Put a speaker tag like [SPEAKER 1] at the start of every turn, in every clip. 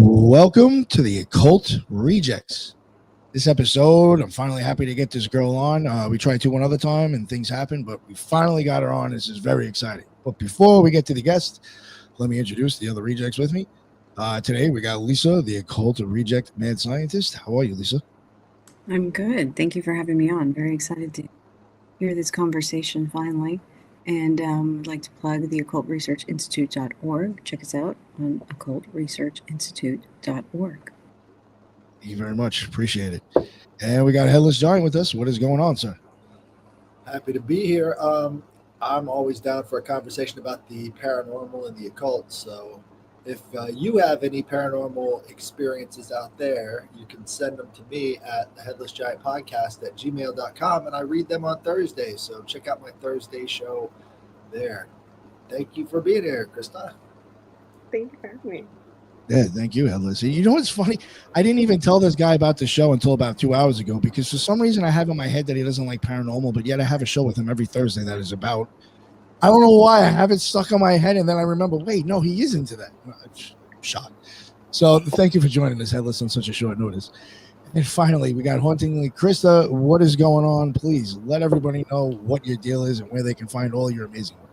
[SPEAKER 1] Welcome to the Occult Rejects. This episode, I'm finally happy to get this girl on. We tried to one other time and things happened, but we finally got her on. This is very exciting. But before we get to the guest, let me introduce the other rejects with me. Today, we got Lisa, the Occult Reject Mad Scientist. How are you, Lisa?
[SPEAKER 2] I'm good. Thank you for having me on. Very excited to hear this conversation finally. And I'd like to plug the occultresearchinstitute.org. Check us out on occultresearchinstitute.org.
[SPEAKER 1] Thank you very much. Appreciate it. And we got Headless Giant with us. What is going on, sir?
[SPEAKER 3] Happy to be here. I'm always down for a conversation about the paranormal and the occult. So if you have any paranormal experiences out there, you can send them to me at the Headless Giant Podcast at gmail.com, and I read them on Thursdays. So check out my Thursday show there. Thank you for being here, Krista.
[SPEAKER 4] Thank you for having me.
[SPEAKER 1] Yeah, thank you, Headless. You know what's funny? I didn't even tell this guy about the show until about 2 hours ago because for some reason I have in my head that he doesn't like paranormal, but yet I have a show with him every Thursday that is about. I don't know why I have it stuck in my head, and then I remember, wait, no, he is into that. I'm shocked. So thank you for joining us, Headless, on such a short notice. And finally, we got Hauntingly. Krista, what is going on? Please let everybody know what your deal is and where they can find all your amazing work.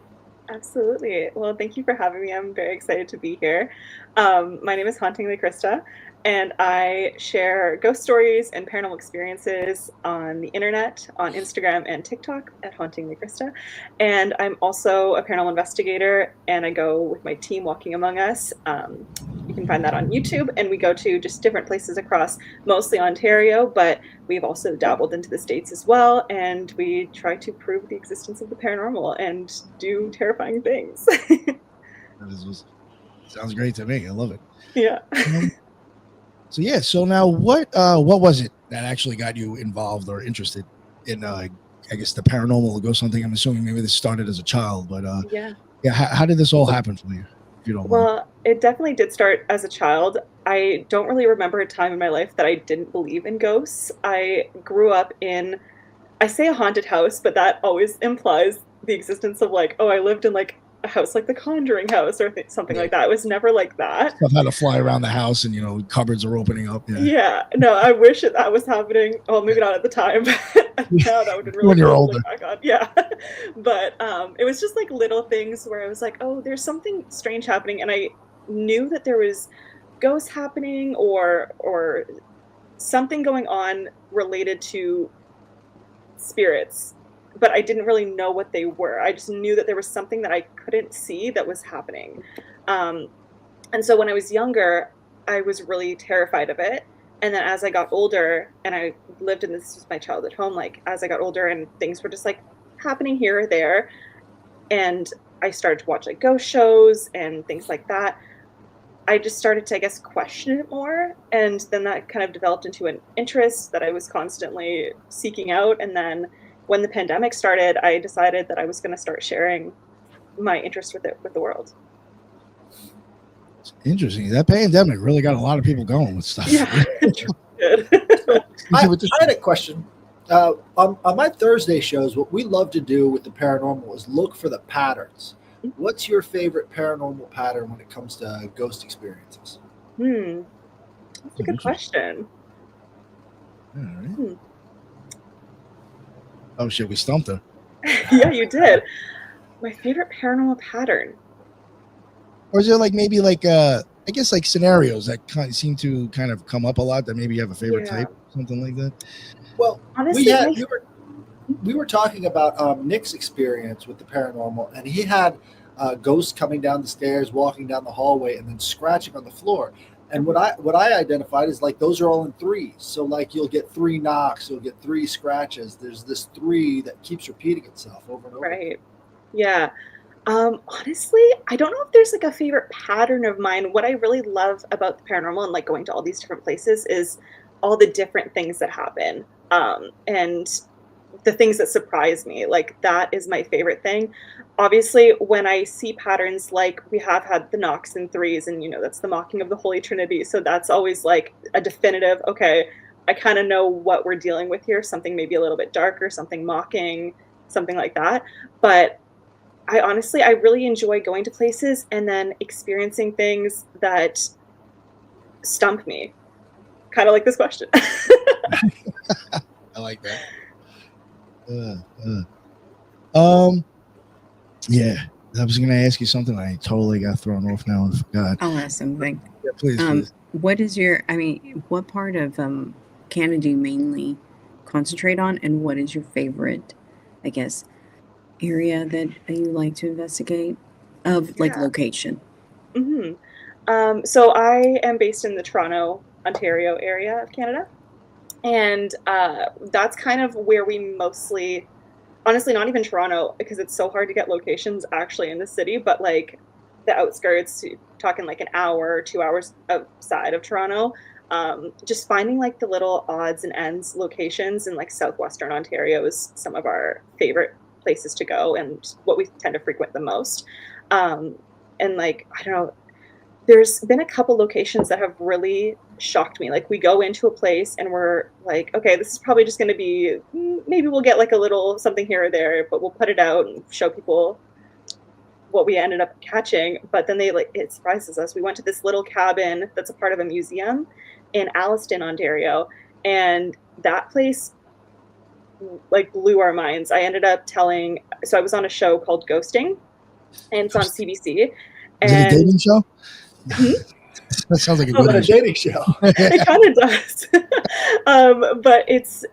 [SPEAKER 4] Absolutely. Well, thank you for having me. I'm very excited to be here. My name is Hauntingly Krista, and I share ghost stories and paranormal experiences on the internet, on Instagram and TikTok at Hauntingly Krista. And I'm also a paranormal investigator, and I go with my team Walking Among Us. You can find that on YouTube, and we go to just different places across mostly Ontario, but we've also dabbled into the States as well, and we try to prove the existence of the paranormal and do terrifying things.
[SPEAKER 1] Sounds great to me. I love it.
[SPEAKER 4] Yeah.
[SPEAKER 1] So now what was it that actually got you involved or interested in I guess the paranormal or ghost hunting? I'm assuming maybe this started as a child, but how did this all happen for you, if you don't mind?
[SPEAKER 4] Well, it definitely did start as a child. I don't really remember a time in my life that I didn't believe in ghosts. I grew up in, I say a haunted house, but that always implies the existence of like, oh, I lived in like a house like the Conjuring house or something like that. It was never like that.
[SPEAKER 1] Stuff had to fly around the house and cupboards are opening up.
[SPEAKER 4] Yeah. No, I wish that was happening. Well, maybe not at the time, but now that would be really
[SPEAKER 1] when you're
[SPEAKER 4] cool
[SPEAKER 1] older.
[SPEAKER 4] To look back on. Yeah. But it was just like little things where I was like, oh, there's something strange happening, and I knew that there was ghosts happening or something going on related to spirits, but I didn't really know what they were. I just knew that there was something that I couldn't see that was happening. And so when I was younger, I was really terrified of it. And then as I got older, and I lived in this was my childhood home, like as I got older and things were just like happening here or there, and I started to watch like ghost shows and things like that, I just started to, I guess, question it more. And then that kind of developed into an interest that I was constantly seeking out. And then when the pandemic started, I decided that I was going to start sharing my interest with it with the world.
[SPEAKER 1] It's interesting. That pandemic really got a lot of people going with stuff.
[SPEAKER 4] Yeah,
[SPEAKER 3] I had a question. On my Thursday shows, what we love to do with the paranormal is look for the patterns. What's your favorite paranormal pattern when it comes to ghost experiences?
[SPEAKER 4] That's a good question.
[SPEAKER 1] All right. Oh shit, we stumped her.
[SPEAKER 4] Yeah, you did. My favorite paranormal pattern.
[SPEAKER 1] Or is there like maybe like I guess like scenarios that kind of seem to kind of come up a lot that maybe you have a favorite type, something like that?
[SPEAKER 3] Well,
[SPEAKER 4] honestly,
[SPEAKER 3] we were talking about Nick's experience with the paranormal, and he had ghosts coming down the stairs, walking down the hallway, and then scratching on the floor. And what I identified is like those are all in threes. So like you'll get 3 knocks, you'll get 3 scratches. There's this 3 that keeps repeating itself over and over.
[SPEAKER 4] Right. Yeah. Honestly, I don't know if there's like a favorite pattern of mine. What I really love about the paranormal and like going to all these different places is all the different things that happen. And the things that surprise me, like that is my favorite thing. Obviously, when I see patterns, like we have had the knocks in threes, and that's the mocking of the Holy Trinity. So that's always like a definitive, okay, I kind of know what we're dealing with here. Something maybe a little bit darker, something mocking, something like that. But I really enjoy going to places and then experiencing things that stump me, kind of like this question.
[SPEAKER 1] I like that. Yeah, I was going to ask you something. I totally got thrown off now and forgot.
[SPEAKER 2] I'll ask something.
[SPEAKER 1] Yeah, please.
[SPEAKER 2] What is what part of Canada do you mainly concentrate on, and what is your favorite, I guess, area that you like to investigate of like location?
[SPEAKER 4] So I am based in the Toronto, Ontario area of Canada, and that's kind of where we mostly, honestly, not even Toronto, because it's so hard to get locations actually in the city, but like the outskirts, talking like an hour, 2 hours outside of Toronto, just finding like the little odds and ends locations in like southwestern Ontario is some of our favorite places to go and what we tend to frequent the most. And like, I don't know, there's been a couple locations that have really shocked me. Like we go into a place and we're like, okay, this is probably just going to be, maybe we'll get like a little something here or there, but we'll put it out and show people what we ended up catching. But then it surprises us. We went to this little cabin that's a part of a museum in Alliston, Ontario. And that place like blew our minds. I ended up so I was on a show called Ghosting, and it's on CBC.
[SPEAKER 1] Is it a dating show? That sounds like a
[SPEAKER 3] dating show.
[SPEAKER 4] It kind of does. But it's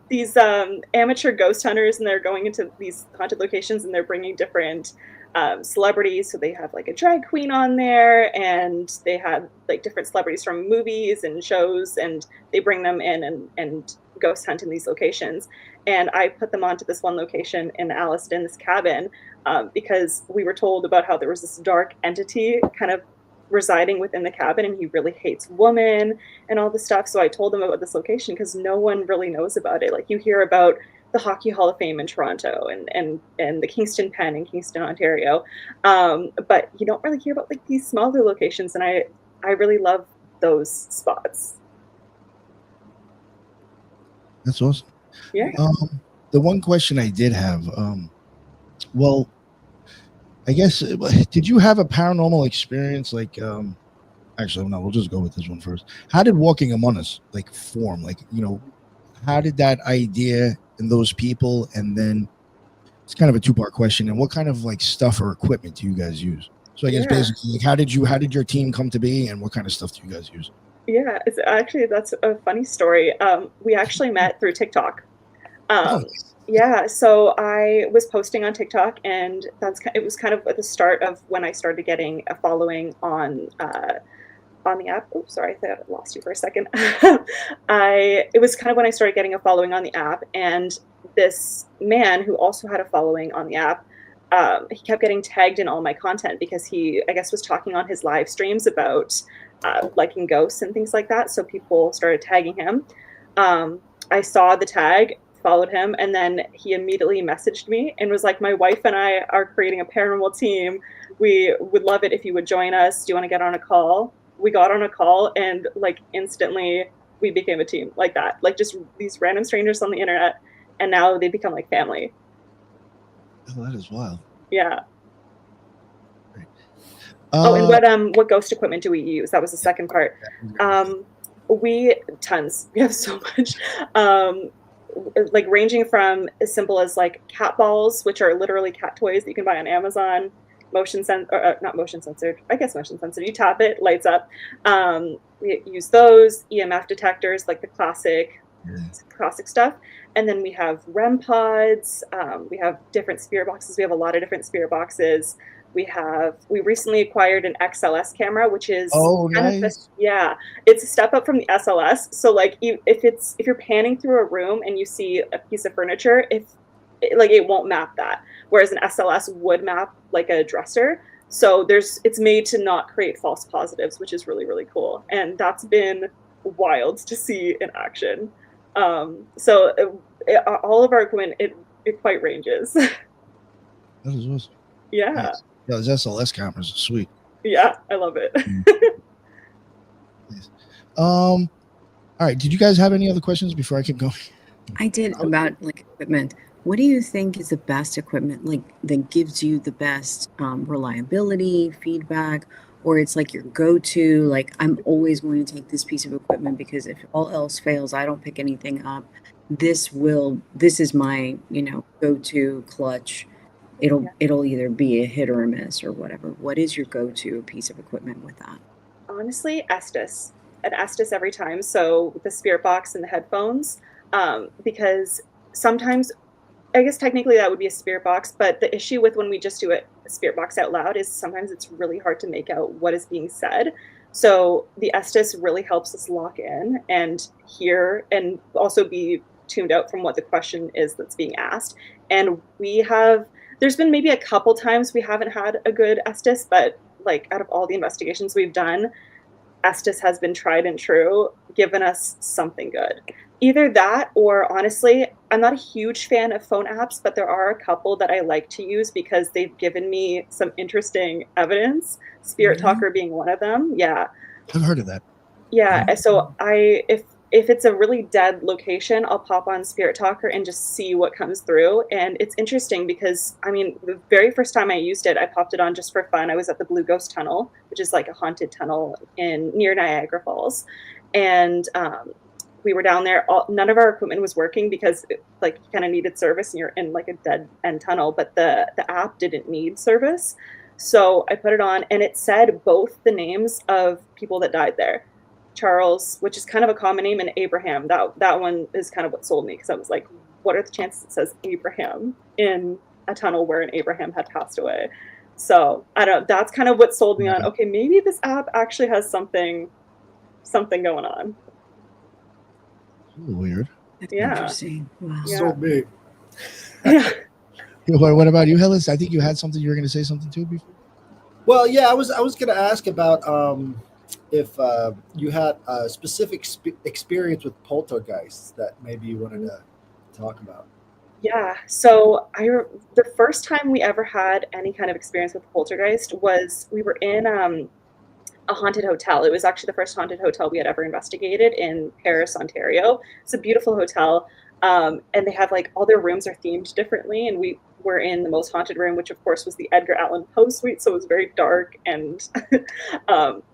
[SPEAKER 4] these amateur ghost hunters, and they're going into these haunted locations, and they're bringing different celebrities. So they have like a drag queen on there, and they had like different celebrities from movies and shows, and they bring them in and ghost hunt in these locations. And I put them onto this one location in Alliston, this cabin, because we were told about how there was this dark entity kind of residing within the cabin, and he really hates women and all this stuff. So I told them about this location because no one really knows about it. Like you hear about the Hockey Hall of Fame in Toronto and the Kingston Pen in Kingston, Ontario, but you don't really hear about like these smaller locations, and I really love those spots.
[SPEAKER 1] That's awesome.
[SPEAKER 4] Yeah.
[SPEAKER 1] The one question I did have, well, I guess, did you have a paranormal experience? Like, actually, no, we'll just go with this one first. How did Walking Among Us like form? Like, you know, how did that idea and those people, and then it's kind of a two-part question. And what kind of like stuff or equipment do you guys use? So I guess basically, like, how did your team come to be, and what kind of stuff do you guys use?
[SPEAKER 4] Yeah, that's a funny story. We actually met through TikTok. Yeah, so I was posting on TikTok, and it was kind of at the start of when I started getting a following on the app. Oh, sorry, I thought I lost you for a second. It was kind of when I started getting a following on the app, and this man who also had a following on the app, he kept getting tagged in all my content because he, I guess, was talking on his live streams about liking ghosts and things like that. So people started tagging him. I saw the tag, followed him, and then he immediately messaged me and was like, my wife and I are creating a paranormal team. We would love it if you would join us. Do you want to get on a call? We got on a call, and like instantly we became a team like that. Like just these random strangers on the internet, and now they become like family.
[SPEAKER 1] Oh, that is wild.
[SPEAKER 4] Yeah. And what ghost equipment do we use? That was the second part. We have so much. Like ranging from as simple as like cat balls, which are literally cat toys that you can buy on Amazon, not motion censored, I guess motion censored. You tap it, lights up. We use those, EMF detectors, like the classic stuff. And then we have REM pods. We have different spirit boxes. We have a lot of different spirit boxes. We recently acquired an XLS camera, which is
[SPEAKER 1] nice.
[SPEAKER 4] It's a step up from the SLS. So like if you're panning through a room and you see a piece of furniture, it won't map that, whereas an SLS would map like a dresser. So it's made to not create false positives, which is really, really cool, and that's been wild to see in action. So all of our equipment it quite ranges.
[SPEAKER 1] That is awesome.
[SPEAKER 4] Yeah.
[SPEAKER 1] Nice. Yeah, those SLS cameras are sweet.
[SPEAKER 4] Yeah, I love it.
[SPEAKER 1] Nice. All right. Did you guys have any other questions before I keep going?
[SPEAKER 2] I did about like equipment. What do you think is the best equipment, like that gives you the best reliability, feedback, or it's like your go-to, like I'm always going to take this piece of equipment because if all else fails, I don't pick anything up. This is my, go-to clutch. It'll either be a hit or a miss or whatever. What is your go-to piece of equipment with that?
[SPEAKER 4] Honestly, Estes. An Estes every time. So the spirit box and the headphones, because sometimes, I guess technically that would be a spirit box, but the issue with when we just do a spirit box out loud is sometimes it's really hard to make out what is being said. So the Estes really helps us lock in and hear and also be tuned out from what the question is that's being asked. And there's been maybe a couple times we haven't had a good Estes, but like out of all the investigations we've done, Estes has been tried and true, given us something good. Either that or honestly, I'm not a huge fan of phone apps, but there are a couple that I like to use because they've given me some interesting evidence. Spirit Talker being one of them. Yeah.
[SPEAKER 1] I've heard of that.
[SPEAKER 4] Yeah. So if it's a really dead location, I'll pop on Spirit Talker and just see what comes through. And it's interesting because, I mean, the very first time I used it, I popped it on just for fun. I was at the Blue Ghost Tunnel, which is like a haunted tunnel near Niagara Falls. And we were down there. None of our equipment was working because you kind of needed service and you're in like a dead end tunnel, but the app didn't need service. So I put it on and it said both the names of people that died there. Charles, which is kind of a common name, and Abraham. That one is kind of what sold me because I was like, what are the chances it says Abraham in a tunnel where an Abraham had passed away? So I don't know. That's kind of what sold me on, okay, maybe this app actually has something going on.
[SPEAKER 1] Weird.
[SPEAKER 4] Yeah.
[SPEAKER 2] Interesting. Wow.
[SPEAKER 4] Yeah.
[SPEAKER 3] So big.
[SPEAKER 4] Yeah.
[SPEAKER 1] What about you, Hillis? I think you had something you were going to say something too before.
[SPEAKER 3] Well, yeah, I was going to ask about if you had a specific experience with poltergeists that maybe you wanted to talk about.
[SPEAKER 4] Yeah. So the first time we ever had any kind of experience with poltergeist was we were in a haunted hotel. It was actually the first haunted hotel we had ever investigated in Paris, Ontario. It's a beautiful hotel. And they have like all their rooms are themed differently. And we were in the most haunted room, which of course was the Edgar Allan Poe suite. So it was very dark and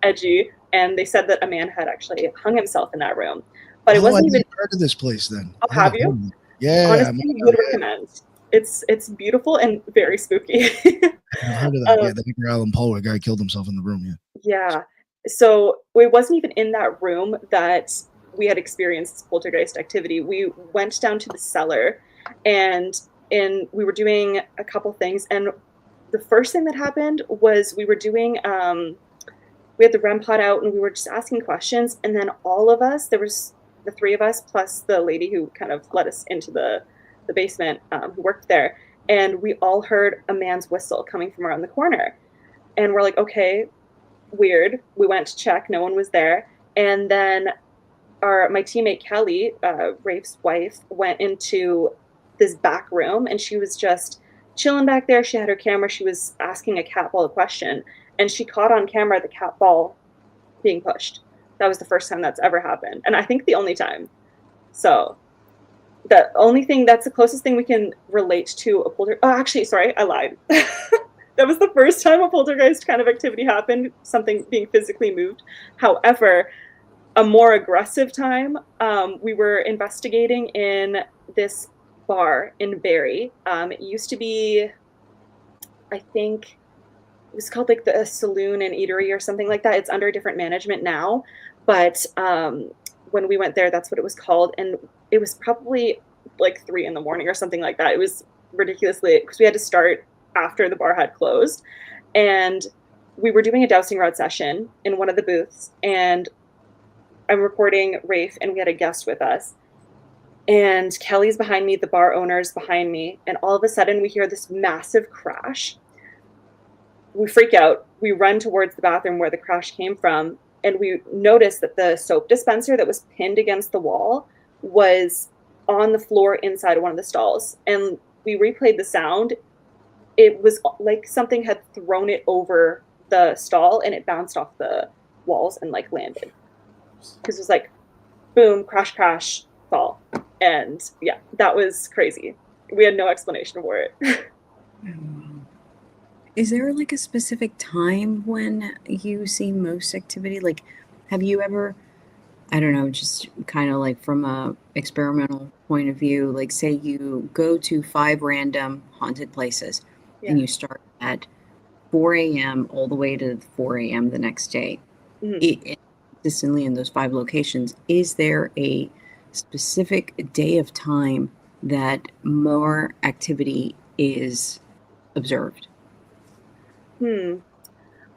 [SPEAKER 4] edgy. And they said that a man had actually hung himself in that room. But it wasn't even
[SPEAKER 1] heard of this place then.
[SPEAKER 4] Oh, have you?
[SPEAKER 1] Yeah.
[SPEAKER 4] Honestly, I would recommend. It's beautiful and very spooky.
[SPEAKER 1] I've heard of that. Yeah, the Edgar Allan Poe, a guy killed himself in the room. Yeah.
[SPEAKER 4] Yeah. So it wasn't even in that room that we had experienced this poltergeist activity. We went down to the cellar and we were doing a couple things. And the first thing that happened was we were doing, we had the REM pod out and we were just asking questions. And then all of us, there was the three of us, plus the lady who kind of let us into the basement, who worked there. And we all heard a man's whistle coming from around the corner. And we're like, okay, weird. We went to check. No one was there. And then my teammate Kelly, Rafe's wife, went into this back room and she was just chilling back there. She had her camera. She was asking a cat ball a question and she caught on camera the cat ball being pushed. That was the first time that's ever happened. And I think the only time. So that's the closest thing we can relate to a poltergeist. Oh, actually, sorry, I lied. That was the first time a poltergeist kind of activity happened, something being physically moved. However, a more aggressive time, we were investigating in this bar in Barrie. It used to be, I think, it was called like the Saloon and Eatery or something like that. It's under different management now. But when we went there, that's what it was called. And it was probably like 3 a.m. or something like that. It was ridiculously, because we had to start after the bar had closed. And we were doing a dowsing rod session in one of the booths. And I'm recording Rafe, and we had a guest with us. And Kelly's behind me, the bar owner's behind me. And all of a sudden, we hear this massive crash. We freak out. We run towards the bathroom where the crash came from. And we noticed that the soap dispenser that was pinned against the wall was on the floor inside one of the stalls. And we replayed the sound. It was like something had thrown it over the stall and it bounced off the walls and like landed. Because it was like, boom, crash, crash, fall. And yeah, that was crazy. We had no explanation for it.
[SPEAKER 2] Is there like a specific time when you see most activity? Like, have you ever, I don't know, just kind of like from a experimental point of view, like say you go to 5 random haunted places and
[SPEAKER 4] Yeah.
[SPEAKER 2] you start at 4 a.m. all the way to 4 a.m. the next day. Consistently in those 5 locations, is there a specific day of time that more activity is observed?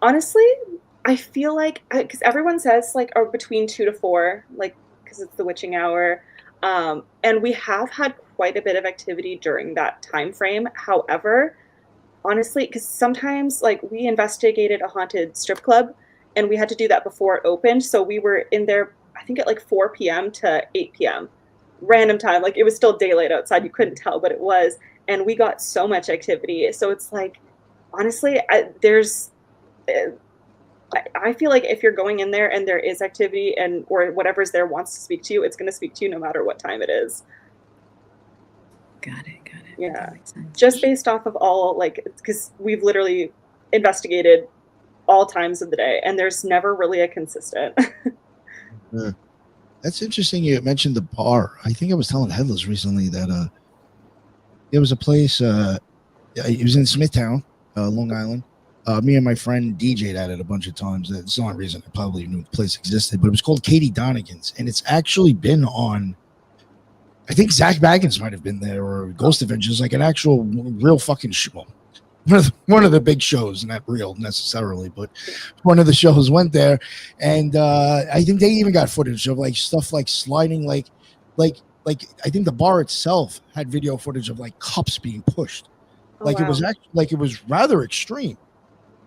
[SPEAKER 4] Honestly, I feel like, because everyone says like, or between 2 to 4, like, because it's the witching hour. And we have had quite a bit of activity during that time frame. However, honestly, because sometimes like we investigated a haunted strip club and we had to do that before it opened. So we were in there, I think at like 4 p.m. to 8 p.m. random time. Like it was still daylight outside. You couldn't tell, but it was. And we got so much activity. So it's like, honestly, I feel like if you're going in there and there is activity and or whatever's there wants to speak to you, it's going to speak to you no matter what time it is.
[SPEAKER 2] Got it.
[SPEAKER 4] Yeah.
[SPEAKER 2] That makes sense.
[SPEAKER 4] Just based off of all, like, because we've literally investigated all times of the day and there's never really a consistent.
[SPEAKER 1] That's interesting. You mentioned the bar. I think I was telling Headless recently that there was a place. It was in Smithtown, Long Island. Me and my friend DJ'd at it a bunch of times. That's the only reason I probably knew the place existed. But it was called Katie Donegan's, and it's actually been on. I think Zach Baggins might have been there, or Ghost Adventures, like an actual real fucking show. One of the big shows, not real necessarily, but one of the shows went there, and I think they even got footage of like stuff like sliding, like I think the bar itself had video footage of like cups being pushed, like it was actually like it was rather extreme.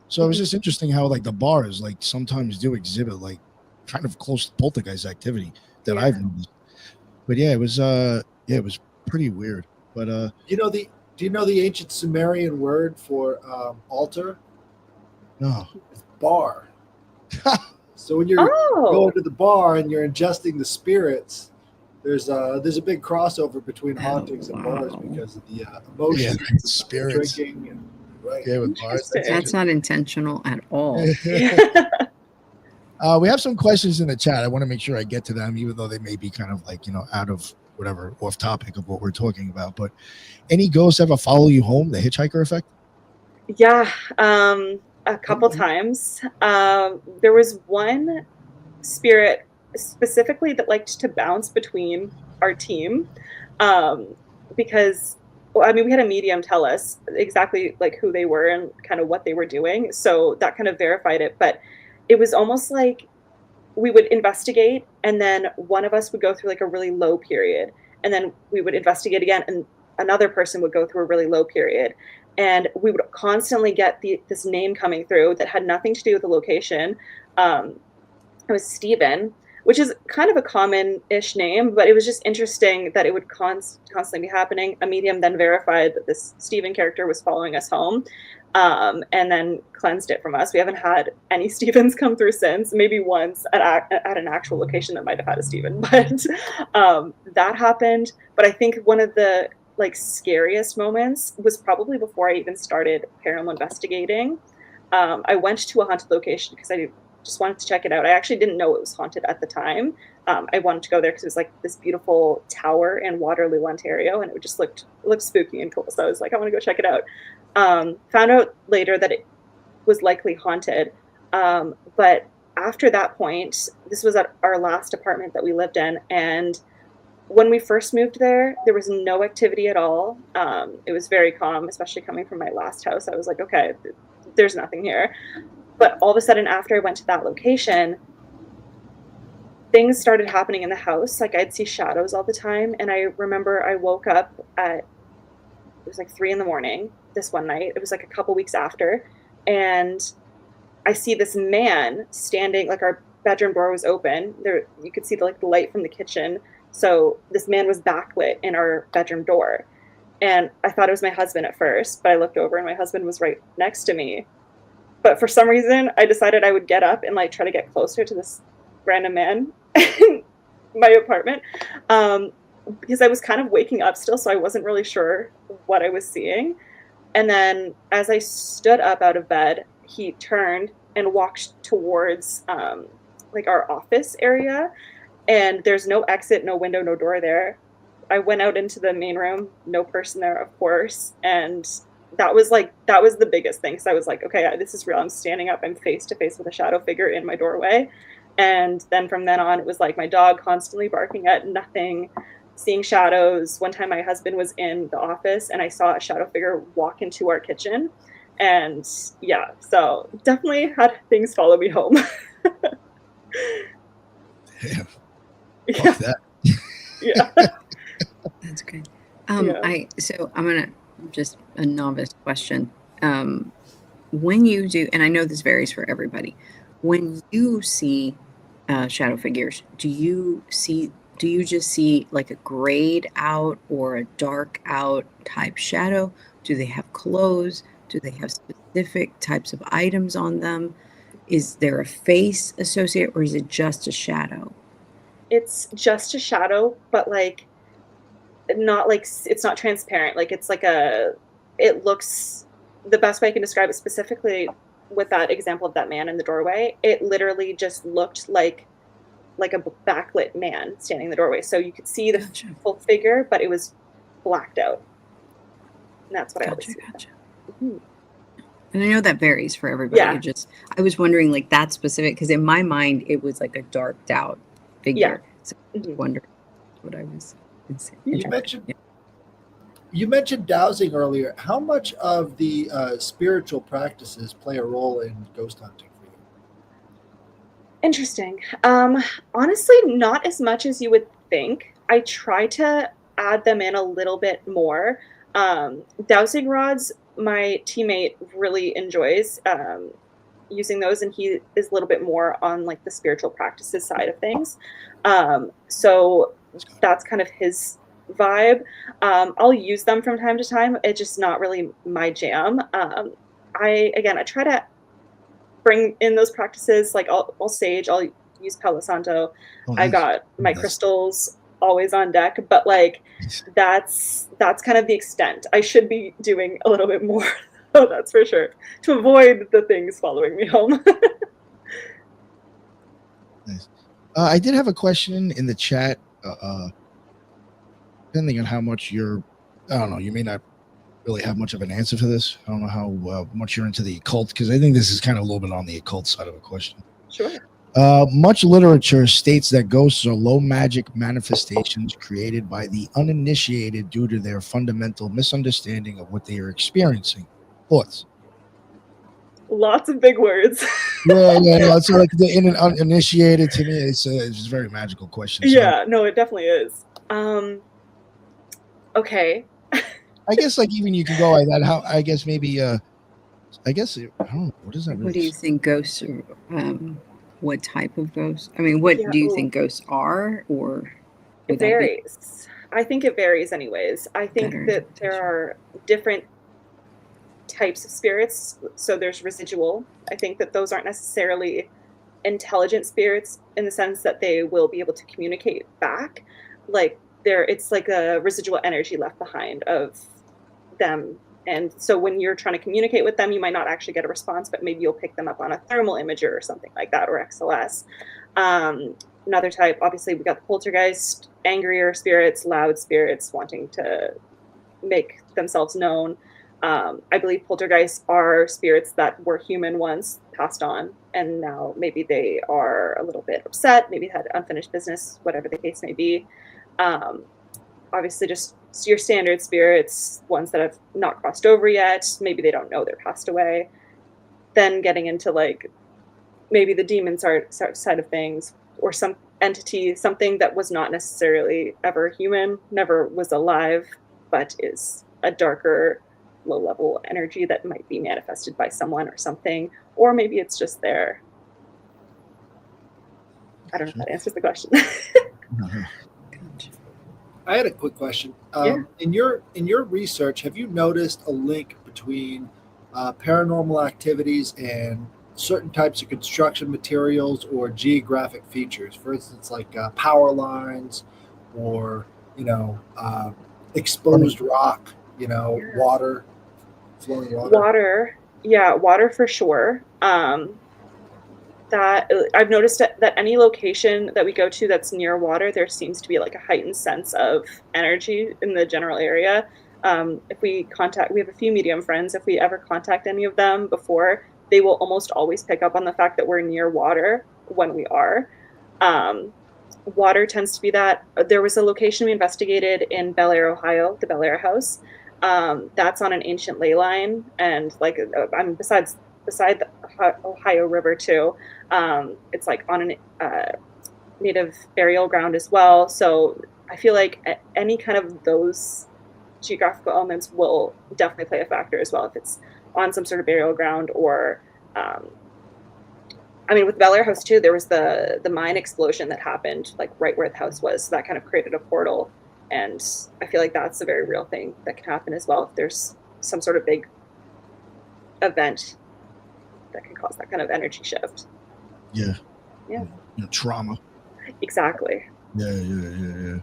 [SPEAKER 1] So it was just interesting how like the bars like sometimes do exhibit like kind of close to poltergeist activity that I've noticed. But yeah, it was pretty weird. But
[SPEAKER 3] do you know the ancient Sumerian word for altar?
[SPEAKER 1] No.
[SPEAKER 3] It's bar. So when you're going to the bar and you're ingesting the spirits, there's a big crossover between hauntings and bars because of the emotion,
[SPEAKER 1] spirits,
[SPEAKER 3] drinking, and right.
[SPEAKER 1] Yeah, with bars.
[SPEAKER 2] That's not intentional at all.
[SPEAKER 1] We have some questions in the chat. I want to make sure I get to them, even though they may be kind of like, out of whatever, off topic of what we're talking about. But any ghosts ever follow you home? The hitchhiker effect?
[SPEAKER 4] Yeah, a couple times. There was one spirit specifically that liked to bounce between our team because, well, I mean, we had a medium tell us exactly like who they were and kind of what they were doing. So that kind of verified it. But it was almost like we would investigate and then one of us would go through like a really low period and then we would investigate again and another person would go through a really low period. And we would constantly get this name coming through that had nothing to do with the location. It was Steven, which is kind of a common-ish name, but it was just interesting that it would constantly be happening. A medium then verified that this Steven character was following us home and then cleansed it from us. We haven't had any Stevens come through since, maybe once at an actual location that might have had a Steven, but that happened. But I think one of the like scariest moments was probably before I even started paranormal investigating. I went to a haunted location because I just wanted to check it out. I actually didn't know it was haunted at the time. I wanted to go there because it was like this beautiful tower in Waterloo, Ontario, and it just looked spooky and cool. So I was like, I want to go check it out. Found out later that it was likely haunted. But after that point, this was at our last apartment that we lived in, and when we first moved there was no activity at all. It was very calm, especially coming from my last house. I was like, okay, there's nothing here. But all of a sudden, after I went to that location, things started happening in the house. Like I'd see shadows all the time. And I remember I woke up it was like 3 a.m. this one night. It was like a couple weeks after. And I see this man standing, like our bedroom door was open. There, you could see the light from the kitchen. So this man was backlit in our bedroom door. And I thought it was my husband at first, but I looked over and my husband was right next to me. But for some reason, I decided I would get up and like try to get closer to this random man in my apartment because I was kind of waking up still, so I wasn't really sure what I was seeing. And then as I stood up out of bed, he turned and walked towards like our office area. And there's no exit, no window, no door there. I went out into the main room, no person there, of course. And that was the biggest thing. Because I was like, okay, this is real. I'm standing up. I'm face to face with a shadow figure in my doorway. And then from then on, it was like my dog constantly barking at nothing, seeing shadows. One time my husband was in the office and I saw a shadow figure walk into our kitchen. And yeah, so definitely had things follow me home.
[SPEAKER 1] Damn.
[SPEAKER 4] Yeah.
[SPEAKER 1] Fuck that.
[SPEAKER 4] Yeah.
[SPEAKER 2] That's good.
[SPEAKER 4] Yeah.
[SPEAKER 2] So I'm gonna just a novice question. When you do, and I know this varies for everybody, when you see shadow figures, do you just see like a grayed out or a dark out type shadow? Do they have clothes? Do they have specific types of items on them? Is there a face associated, or is it just a shadow?
[SPEAKER 4] It's just a shadow, but like not like it's not transparent. Like it's like it looks, the best way I can describe it specifically with that example of that man in the doorway, it literally just looked like a backlit man standing in the doorway. So you could see the
[SPEAKER 2] Gotcha.
[SPEAKER 4] full figure, but it was blacked out. And that's what I always
[SPEAKER 2] Gotcha.
[SPEAKER 4] see. Mhm.
[SPEAKER 2] And I know that varies for everybody.
[SPEAKER 4] Yeah.
[SPEAKER 2] I was wondering like that specific, because in my mind it was like a darked out figure. So I was
[SPEAKER 4] Mhm.
[SPEAKER 2] wondering what I was.
[SPEAKER 3] You mentioned dowsing earlier. How much of the spiritual practices play a role in ghost hunting for you?
[SPEAKER 4] Interesting. Honestly, not as much as you would think. I try to add them in a little bit more. Dowsing rods, my teammate really enjoys using those, and he is a little bit more on like the spiritual practices side of things. So that's kind of his vibe. I'll use them from time to time. It's just not really my jam. I try to bring in those practices. Like I'll sage, I'll use Palo Santo.
[SPEAKER 1] Oh,
[SPEAKER 4] I
[SPEAKER 1] nice.
[SPEAKER 4] got my
[SPEAKER 1] Nice.
[SPEAKER 4] crystals always on deck, but like that's kind of the extent. I should be doing a little bit more. Oh, that's for sure, to avoid the things following me home.
[SPEAKER 1] Nice. I did have a question in the chat. Depending on how much I don't know, you may not really have much of an answer for this. I don't know how much you're into the occult, because I think this is kind of a little bit on the occult side of the question.
[SPEAKER 4] Sure.
[SPEAKER 1] Much literature states that ghosts are low magic manifestations created by the uninitiated due to their fundamental misunderstanding of what they are experiencing. Thoughts?
[SPEAKER 4] Lots of big words.
[SPEAKER 1] Yeah. So like the uninitiated, to me, it's a very magical question. So
[SPEAKER 4] Yeah, no, it definitely is. Okay.
[SPEAKER 1] I guess like even you can go like that. How I guess maybe I don't know, what is that really?
[SPEAKER 2] What do you think ghosts are? What type of ghosts? I mean, what do you think ghosts are, or
[SPEAKER 4] it varies? I think it varies anyways. I think that there are different types of spirits. So there's residual. I think that those aren't necessarily intelligent spirits in the sense that they will be able to communicate back. Like it's like a residual energy left behind of them. And so when you're trying to communicate with them, you might not actually get a response, but maybe you'll pick them up on a thermal imager or something like that, or XLS. Another type, obviously, we got the poltergeist, angrier spirits, loud spirits wanting to make themselves known. I believe poltergeists are spirits that were human once, passed on, and now maybe they are a little bit upset, maybe had unfinished business, whatever the case may be. Obviously, just your standard spirits, ones that have not crossed over yet, maybe they don't know they're passed away. Then getting into like maybe the demon side of things, or some entity, something that was not necessarily ever human, never was alive, but is a darker, low-level energy that might be manifested by someone or something, or maybe it's just there. I don't know if that answers the question.
[SPEAKER 3] I had a quick question. In your research, have you noticed a link between paranormal activities and certain types of construction materials or geographic features? For instance, like power lines, or exposed rock, water, Flowing water.
[SPEAKER 4] Water for sure. That I've noticed that any location that we go to that's near water, there seems to be like a heightened sense of energy in the general area. If we have a few medium friends. If we ever contact any of them before, they will almost always pick up on the fact that we're near water when we are. Water tends to be that. There was a location we investigated in Bair, Ohio, the Bair House. That's on an ancient ley line, and like I'm beside the Ohio River too. It's like on an native burial ground as well. So I feel like any kind of those geographical elements will definitely play a factor as well. If it's on some sort of burial ground or, I mean, with Bair House too, there was the mine explosion that happened like right where the house was. So that kind of created a portal. And I feel like that's a very real thing that can happen as well. If there's some sort of big event that can cause that kind of energy shift.
[SPEAKER 1] Yeah.
[SPEAKER 4] Yeah.
[SPEAKER 1] Trauma.
[SPEAKER 4] Exactly.
[SPEAKER 1] Yeah.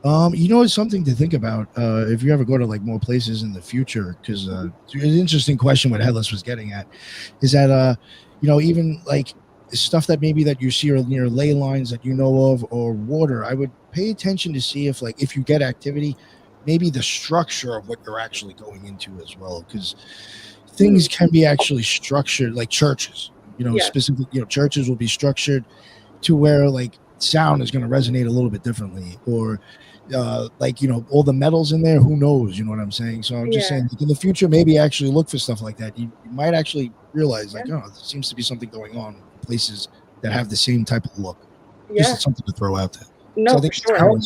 [SPEAKER 1] It's something to think about if you ever go to like more places in the future, because an interesting question what Headless was getting at is that even like stuff that maybe that you see near ley lines that you know of or water, I would pay attention to see if you get activity, maybe the structure of what you're actually going into as well, because things can be actually structured like churches, specific, churches will be structured to where like sound is going to resonate a little bit differently, or all the metals in there, who knows, you know what I'm saying? So I'm just saying in the future, maybe actually look for stuff like that. You might actually realize like, there seems to be something going on in places that have the same type of look. Just something to throw out there.
[SPEAKER 4] No,
[SPEAKER 1] so I think
[SPEAKER 4] for sure.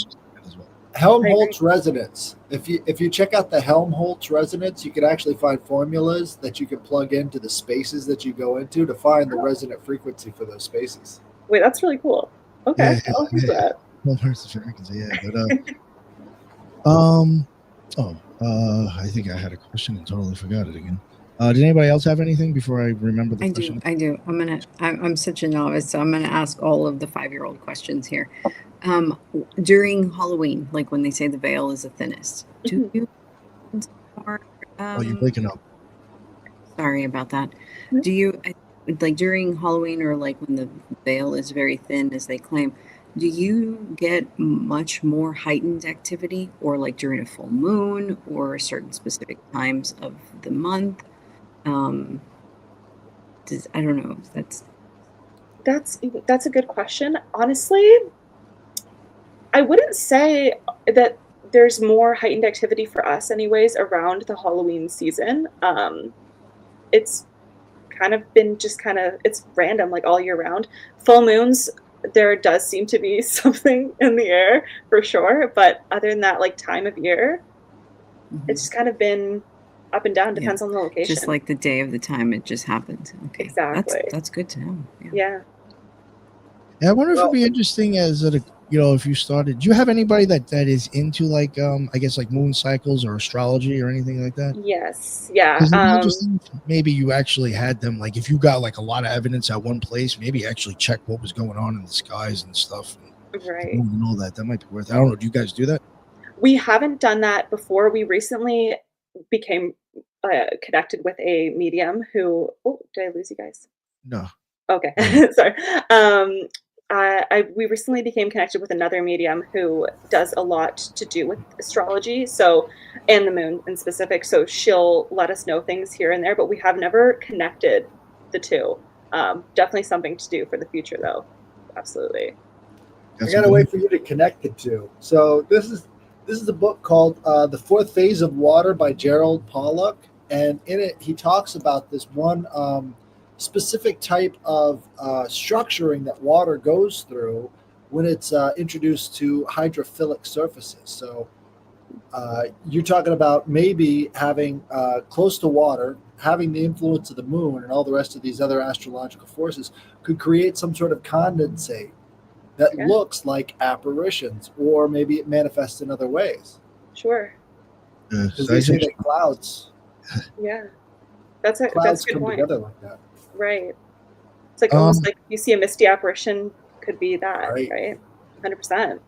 [SPEAKER 3] Helmholtz resonance. If you check out the Helmholtz resonance, you can actually find formulas that you can plug into the spaces that you go into to find the resonant frequency for those spaces.
[SPEAKER 4] Wait, that's really cool. Okay, I'll do that.
[SPEAKER 1] I think I had a question and totally forgot it again. Did anybody else have anything before I remember the question?
[SPEAKER 2] I do. I'm such a novice, so I'm gonna ask all of the 5-year-old questions here. During Halloween, like when they say the veil is the thinnest, do you more,
[SPEAKER 1] you're breaking up.
[SPEAKER 2] Sorry about that. Do you like during Halloween, or like when the veil is very thin as they claim, do you get much more heightened activity, or like during a full moon or certain specific times of the month? I don't know.
[SPEAKER 4] That's a good question. Honestly, I wouldn't say that there's more heightened activity for us anyways around the Halloween season. It's kind of been it's random like all year round. Full moons, there does seem to be something in the air for sure. But other than that, like time of year, it's just kind of been up and down, depends on the location.
[SPEAKER 2] Just like the day of the time it just happened. Okay.
[SPEAKER 4] Exactly.
[SPEAKER 2] That's good to know.
[SPEAKER 4] Yeah.
[SPEAKER 1] I wonder if it'd be interesting as if you started, do you have anybody that is into like I guess like moon cycles or astrology or anything like that?
[SPEAKER 4] Yes. Yeah.
[SPEAKER 1] Maybe you actually had them, like if you got like a lot of evidence at one place, maybe actually check what was going on in the skies and stuff,
[SPEAKER 4] right,
[SPEAKER 1] and all that might be worth it. I don't know, do you guys do that?
[SPEAKER 4] We haven't done that before. We recently became connected with a medium who did I lose you guys?
[SPEAKER 1] No.
[SPEAKER 4] Okay. Sorry. We recently became connected with another medium who does a lot to do with astrology, and the moon in specific. So she'll let us know things here and there, but we have never connected the two. Definitely something to do for the future, though. Absolutely.
[SPEAKER 3] I gotta wait for you to connect the two. So this is a book called The Fourth Phase of Water by Gerald Pollack, and in it he talks about this one specific type of structuring that water goes through when it's introduced to hydrophilic surfaces. So you're talking about maybe having close to water, having the influence of the moon and all the rest of these other astrological forces could create some sort of condensate that looks like apparitions, or maybe it manifests in other ways.
[SPEAKER 4] Sure.
[SPEAKER 3] Because they say that clouds.
[SPEAKER 4] Yeah. That's a
[SPEAKER 3] Clouds
[SPEAKER 4] good
[SPEAKER 3] come
[SPEAKER 4] point.
[SPEAKER 3] together like that.
[SPEAKER 4] Right. It's like almost like you see a misty apparition, could be that, right? 100%.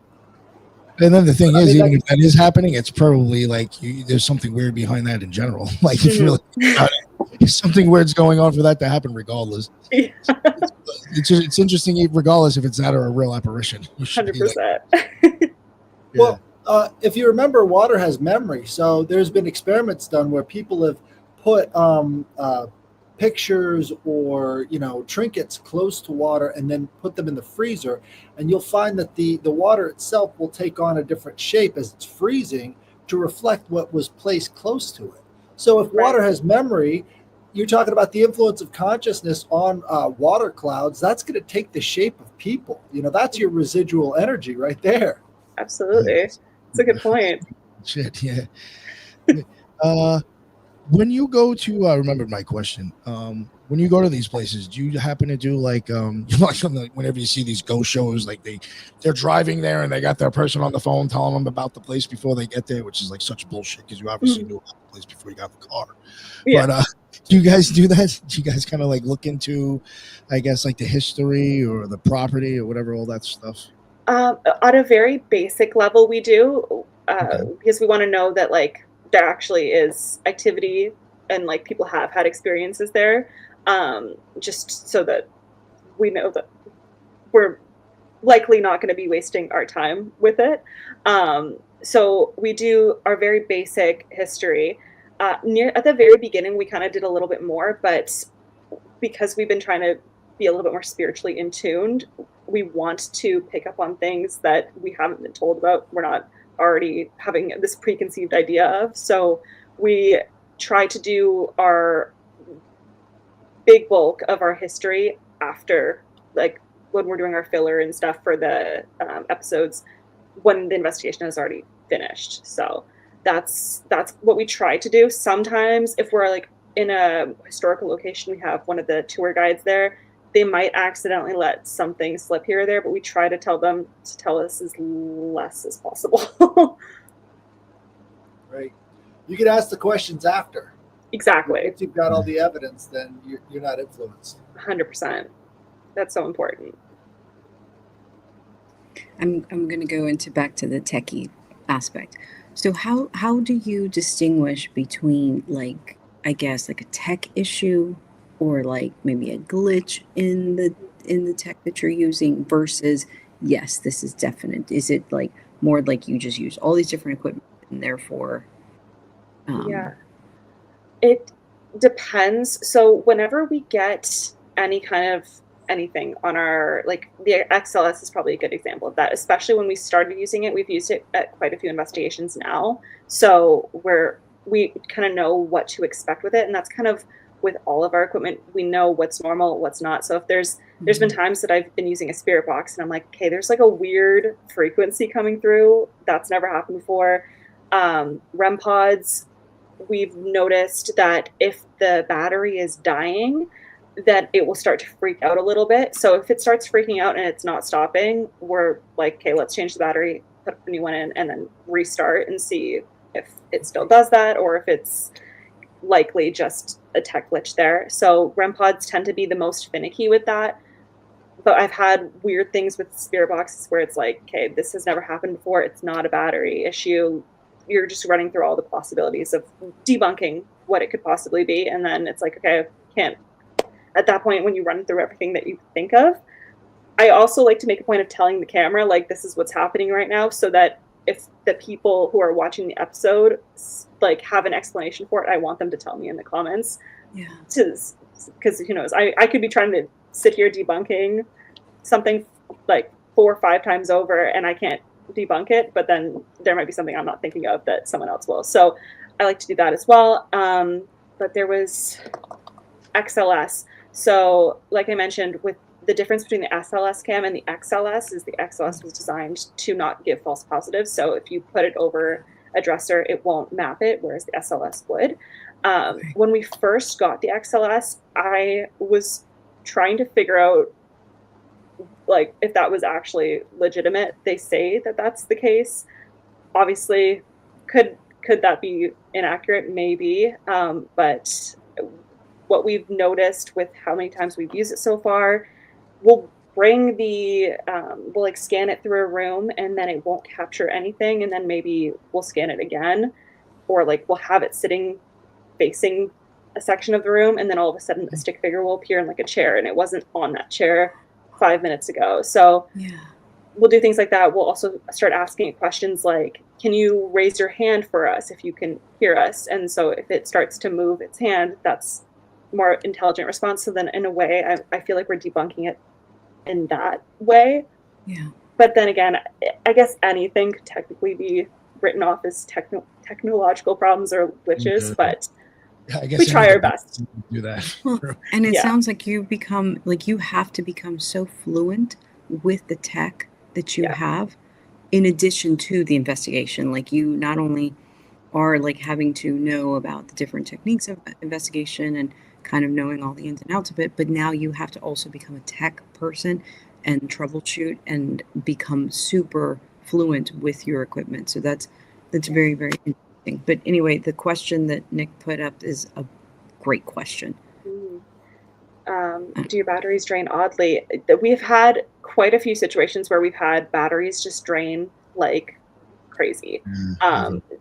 [SPEAKER 1] And then the thing
[SPEAKER 3] I
[SPEAKER 1] is,
[SPEAKER 3] mean,
[SPEAKER 1] even if that is happening, it's probably like there's something weird behind that in general. Like if you really think about it, something weird's going on for that to happen, regardless.
[SPEAKER 4] Yeah.
[SPEAKER 1] It's interesting, regardless if it's that or a real apparition. You should be like,
[SPEAKER 4] 100%.
[SPEAKER 3] Well, if you remember, water has memory. So there's been experiments done where people have put pictures or trinkets close to water and then put them in the freezer, and you'll find that the water itself will take on a different shape as it's freezing to reflect what was placed close to it. So if water has memory, you're talking about the influence of consciousness on water clouds. That's going to take the shape of people. That's your residual energy right there.
[SPEAKER 4] Absolutely. It's a good point.
[SPEAKER 1] Shit, yeah. When you go to, I remembered my question. When you go to these places, do you happen to do like whenever you see these ghost shows, like they're driving there and they got their person on the phone telling them about the place before they get there, which is like such bullshit because you obviously knew about the place before you got the car.
[SPEAKER 4] Yeah.
[SPEAKER 1] But do you guys do that? Do you guys kind of like look into, I guess, like the history or the property or whatever, all that stuff?
[SPEAKER 4] On a very basic level, we do, because we want to know that like there actually is activity and like people have had experiences there, just so that we know that we're likely not going to be wasting our time with it. So we do our very basic history. At the very beginning, we kind of did a little bit more, but because we've been trying to be a little bit more spiritually in tuned, we want to pick up on things that we haven't been told about. We're not already having this preconceived idea of. So we try to do our big bulk of our history after, like when we're doing our filler and stuff for the episodes, when the investigation has already finished. So that's what we try to do. Sometimes if we're like in a historical location, we have one of the tour guides there, they might accidentally let something slip here or there, but we try to tell them to tell us as less as possible.
[SPEAKER 3] Right. You can ask the questions after.
[SPEAKER 4] Exactly.
[SPEAKER 3] If you've got all the evidence, then you're not influenced.
[SPEAKER 4] 100%. That's so important.
[SPEAKER 2] I'm going to go back to the techie aspect. So how do you distinguish between, like, I guess like a tech issue or like maybe a glitch in the tech that you're using versus, yes, this is definite? Is it like more like you just use all these different equipment and therefore
[SPEAKER 4] yeah, it depends. So whenever we get any kind of anything on our, like the XLS is probably a good example of that, especially when we started using it. We've used it at quite a few investigations now, so we kind of know what to expect with it, and that's kind of with all of our equipment. We know what's normal, what's not. So if there's been times that I've been using a spirit box and I'm like, okay, there's like a weird frequency coming through that's never happened before. REM pods, we've noticed that if the battery is dying, that it will start to freak out a little bit. So if it starts freaking out and it's not stopping, we're like, okay, let's change the battery, put a new one in, and then restart and see if it still does that or if it's likely just a tech glitch there. So REM pods tend to be the most finicky with that. But I've had weird things with spirit boxes where it's like, okay, this has never happened before. It's not a battery issue. You're just running through all the possibilities of debunking what it could possibly be. And then it's like, okay, I can't. At that point, when you run through everything that you think of, I also like to make a point of telling the camera, like, this is what's happening right now, so that if the people who are watching the episode like have an explanation for it, I want them to tell me in the comments.
[SPEAKER 2] Yeah.
[SPEAKER 4] Because who knows, I could be trying to sit here debunking something like 4 or 5 times over and I can't debunk it, but then there might be something I'm not thinking of that someone else will. So I like to do that as well. But there was XLS. So like I mentioned, with the difference between the SLS cam and the XLS is the XLS was designed to not give false positives. So if you put it over a dresser, it won't map it, whereas the SLS would. When we first got the XLS, I was trying to figure out like if that was actually legitimate. They say that that's the case. Obviously, could that be inaccurate? Maybe. But what we've noticed with how many times we've used it so far, we'll bring the we'll like scan it through a room and then it won't capture anything, and then maybe we'll scan it again, or like we'll have it sitting facing a section of the room, and then all of a sudden a stick figure will appear in like a chair, and it wasn't on that chair 5 minutes ago. So
[SPEAKER 2] Yeah.
[SPEAKER 4] we'll do things like that. We'll also start asking it questions like, can you raise your hand for us if you can hear us? And so if it starts to move its hand, that's more intelligent response. So then in a way, I feel like we're debunking it in that way.
[SPEAKER 2] Yeah.
[SPEAKER 4] But then again, I guess anything could technically be written off as technological problems or glitches, but
[SPEAKER 1] I guess
[SPEAKER 4] we try our
[SPEAKER 1] anybody
[SPEAKER 4] best.
[SPEAKER 1] can do that.
[SPEAKER 2] Well, and it
[SPEAKER 4] Yeah.
[SPEAKER 2] sounds like you become like you have to become so fluent with the tech that you
[SPEAKER 4] Yeah.
[SPEAKER 2] have, in addition to the investigation. Like you not only are like having to know about the different techniques of investigation and kind of knowing all the ins and outs of it, but now you have to also become a tech person and troubleshoot and become super fluent with your equipment. So that's very, very interesting. But anyway, the question that Nick put up is a great question.
[SPEAKER 4] Do your batteries drain oddly? We've had quite a few situations where we've had batteries just drain like crazy.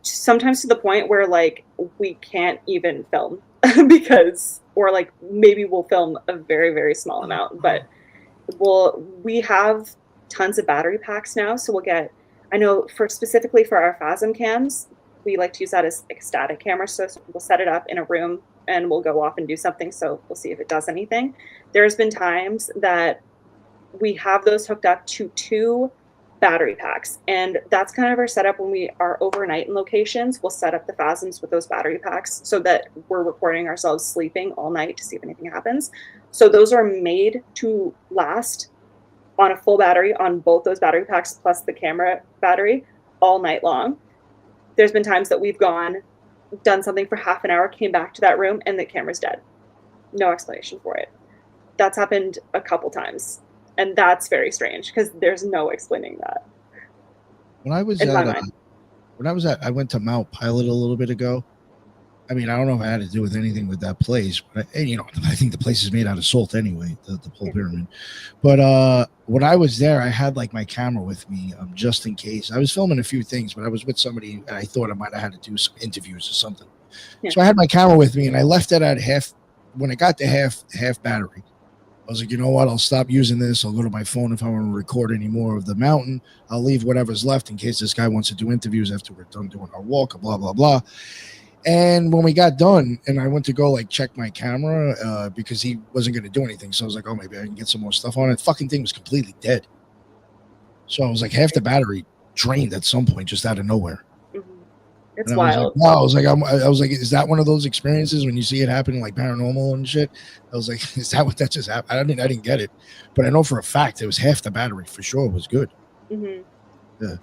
[SPEAKER 4] Sometimes to the point where like we can't even film because, or like maybe we'll film a very, very small amount, but we have tons of battery packs now. So we'll get, I know specifically for our Phasm cams, we like to use that as like a static camera. So we'll set it up in a room and we'll go off and do something. So we'll see if it does anything. There's been times that we have those hooked up to 2 battery packs. And that's kind of our setup when we are overnight in locations. We'll set up the Phasms with those battery packs so that we're recording ourselves sleeping all night to see if anything happens. So those are made to last on a full battery on both those battery packs plus the camera battery all night long. There's been times that we've done something for half an hour, came back to that room, and the camera's dead. No explanation for it. That's happened a couple times. And that's very strange because there's no explaining that.
[SPEAKER 1] When I was I went to Mount Pilot a little bit ago. I mean, I don't know if it had to do with anything with that place, but I think the place is made out of salt anyway, the Pole Pyramid. But when I was there, I had like my camera with me just in case. I was filming a few things, but I was with somebody and I thought I might have had to do some interviews or something. Yeah. So I had my camera with me and I left it at half. When I got to half battery, I was like, you know what? I'll stop using this. I'll go to my phone if I want to record any more of the mountain. I'll leave whatever's left in case this guy wants to do interviews after we're done doing our walk, blah, blah, blah. And when we got done and I went to go like check my camera because he wasn't going to do anything. So I was like, oh, maybe I can get some more stuff on it. Fucking thing was completely dead. So I was like, half the battery drained at some point just out of nowhere.
[SPEAKER 4] It's wild.
[SPEAKER 1] I was like, is that one of those experiences when you see it happen like paranormal and shit? I was like, is that what that just happened? I didn't get it, but I know for a fact it was half the battery for sure. Was good. Yeah.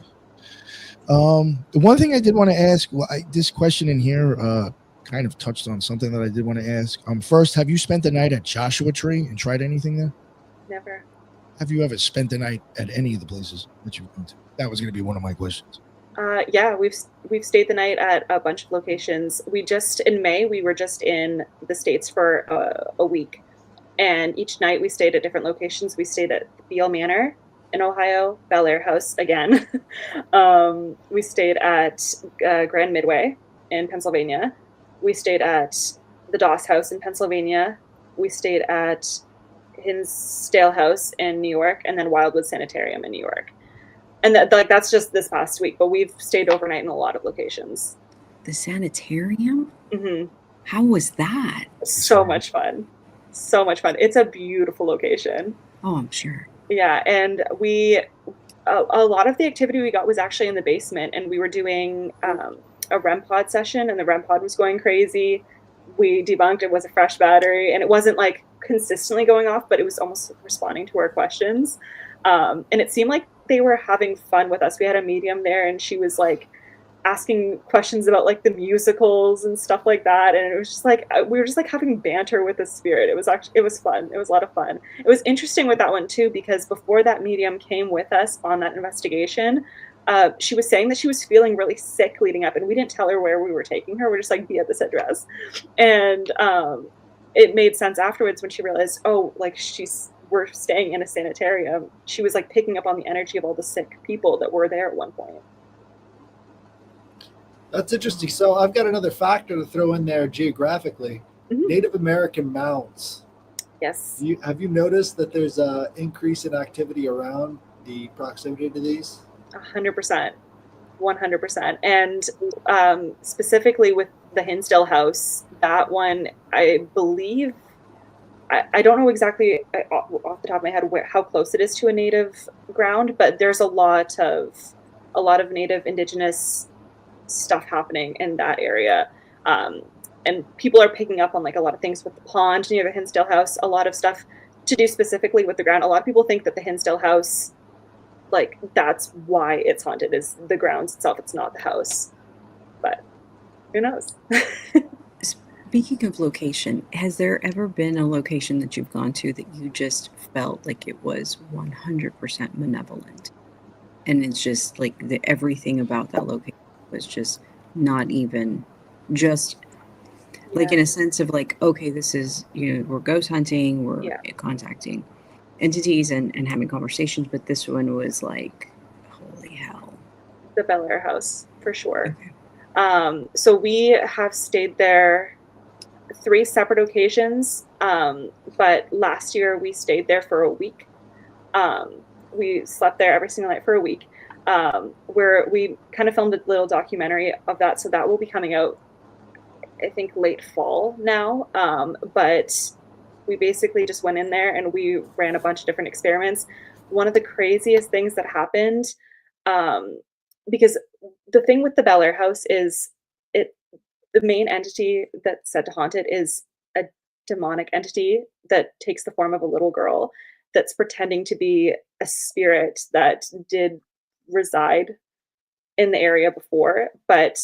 [SPEAKER 1] The one thing I did want to ask, this question in here kind of touched on something that I did want to ask. First, have you spent the night at Joshua Tree and tried anything there?
[SPEAKER 4] Never.
[SPEAKER 1] Have you ever spent the night at any of the places that you've been to? That was going to be one of my questions.
[SPEAKER 4] Yeah, we've stayed the night at a bunch of locations. In May, we were just in the States for a week. And each night we stayed at different locations. We stayed at Beale Manor in Ohio, Bair House again. We stayed at Grand Midway in Pennsylvania. We stayed at the Doss House in Pennsylvania. We stayed at Hinsdale House in New York, and then Wildwood Sanitarium in New York. And that's just this past week, but we've stayed overnight in a lot of locations.
[SPEAKER 2] The sanitarium?
[SPEAKER 4] Mm-hmm.
[SPEAKER 2] How was that?
[SPEAKER 4] So much fun. So much fun. It's a beautiful location.
[SPEAKER 2] Oh, I'm sure.
[SPEAKER 4] Yeah, and a lot of the activity we got was actually in the basement, and we were doing a REM pod session, and the REM pod was going crazy. We debunked it was a fresh battery, and it wasn't like consistently going off, but it was almost responding to our questions. And it seemed like they were having fun with us. We had a medium there, and she was like asking questions about like the musicals and stuff like that. And it was just like, we were just like having banter with the spirit. It was fun. It was a lot of fun. It was interesting with that one too, because before that medium came with us on that investigation, she was saying that she was feeling really sick leading up, and we didn't tell her where we were taking her. We're just like, be at this address. And it made sense afterwards when she realized, oh, like she's were staying in a sanitarium, she was like picking up on the energy of all the sick people that were there at one point.
[SPEAKER 3] That's interesting. So I've got another factor to throw in there geographically.
[SPEAKER 4] Mhm.
[SPEAKER 3] Native American mounds.
[SPEAKER 4] Yes.
[SPEAKER 3] Have you noticed that there's an increase in activity around the proximity to these?
[SPEAKER 4] 100%. 100%. And specifically with the Hinsdale house, that one, I believe, I don't know exactly off the top of my head how close it is to a native ground, but there's a lot of native indigenous stuff happening in that area. And people are picking up on like a lot of things with the pond near the Hinsdale house, a lot of stuff to do specifically with the ground. A lot of people think that the Hinsdale house, like, that's why it's haunted, is the grounds itself. It's not the house, but who knows?
[SPEAKER 2] Speaking of location, has there ever been a location that you've gone to that you just felt like it was 100% malevolent? And it's just like everything about that location was just not even just like in a sense of like, okay, this is, we're ghost hunting, we're contacting entities and having conversations, but this one was like, holy hell.
[SPEAKER 4] The Bair House, for sure. Okay. So we have stayed there 3 separate occasions, but last year we stayed there for a week. We slept there every single night for a week, where we kind of filmed a little documentary of that, so that will be coming out, I think, late fall now. But we basically just went in there and we ran a bunch of different experiments. One of the craziest things that happened, because the thing with the Bair House is the main entity that's said to haunt it is a demonic entity that takes the form of a little girl that's pretending to be a spirit that did reside in the area before, but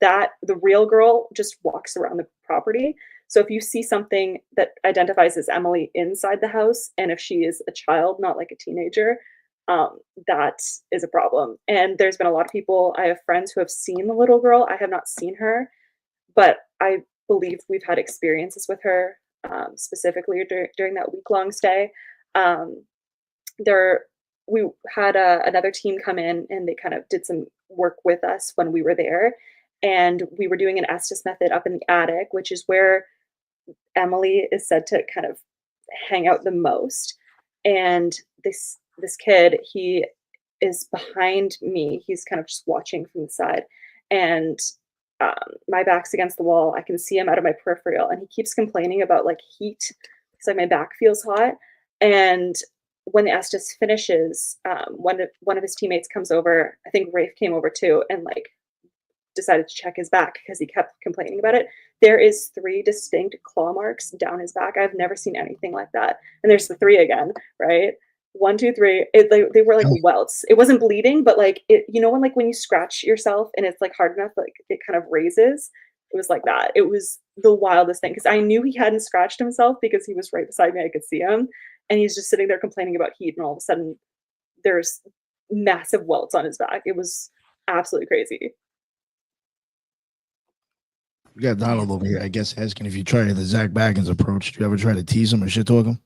[SPEAKER 4] that the real girl just walks around the property. So if you see something that identifies as Emily inside the house, and if she is a child, not like a teenager, that is a problem. And there's been a lot of people, I have friends who have seen the little girl. I have not seen her, but I believe we've had experiences with her, specifically during that week-long stay. We had another team come in and they kind of did some work with us when we were there. And we were doing an Estes method up in the attic, which is where Emily is said to kind of hang out the most. And this kid, he is behind me. He's kind of just watching from the side. And my back's against the wall. I can see him out of my peripheral, and he keeps complaining about like heat. It's like my back feels hot. And when the Estes finishes, one of his teammates comes over. I think Rafe came over too, and like decided to check his back because he kept complaining about it. There is 3 distinct claw marks down his back. I've never seen anything like that. And there's the 3 again, right? 1, 2, 3. They were like welts. It wasn't bleeding, but like it, when you scratch yourself and it's like hard enough, like it kind of raises. It was like that. It was the wildest thing because I knew he hadn't scratched himself because he was right beside me. I could see him, and he's just sitting there complaining about heat, and all of a sudden, there's massive welts on his back. It was absolutely crazy.
[SPEAKER 1] We got Donald over here, I guess, asking if you tried the Zach Baggins approach. Do you ever try to tease him or shit talk him?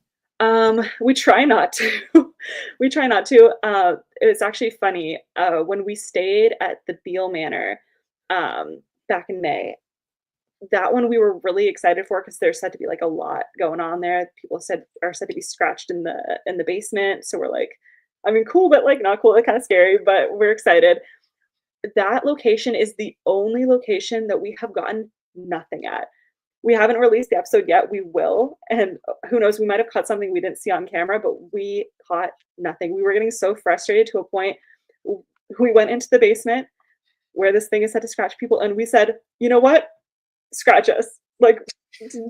[SPEAKER 4] We try not to. We try not to. It's actually funny. When we stayed at the Beale Manor back in May, that one we were really excited for because there's said to be like a lot going on there. People are said to be scratched in the basement. So we're like, I mean, cool, but like not cool. Like kind of scary, but we're excited. That location is the only location that we have gotten nothing at. We haven't released the episode yet. We will. And who knows, we might have caught something we didn't see on camera, but we caught nothing. We were getting so frustrated to a point. We went into the basement where this thing is said to scratch people. And we said, you know what? Scratch us. Like,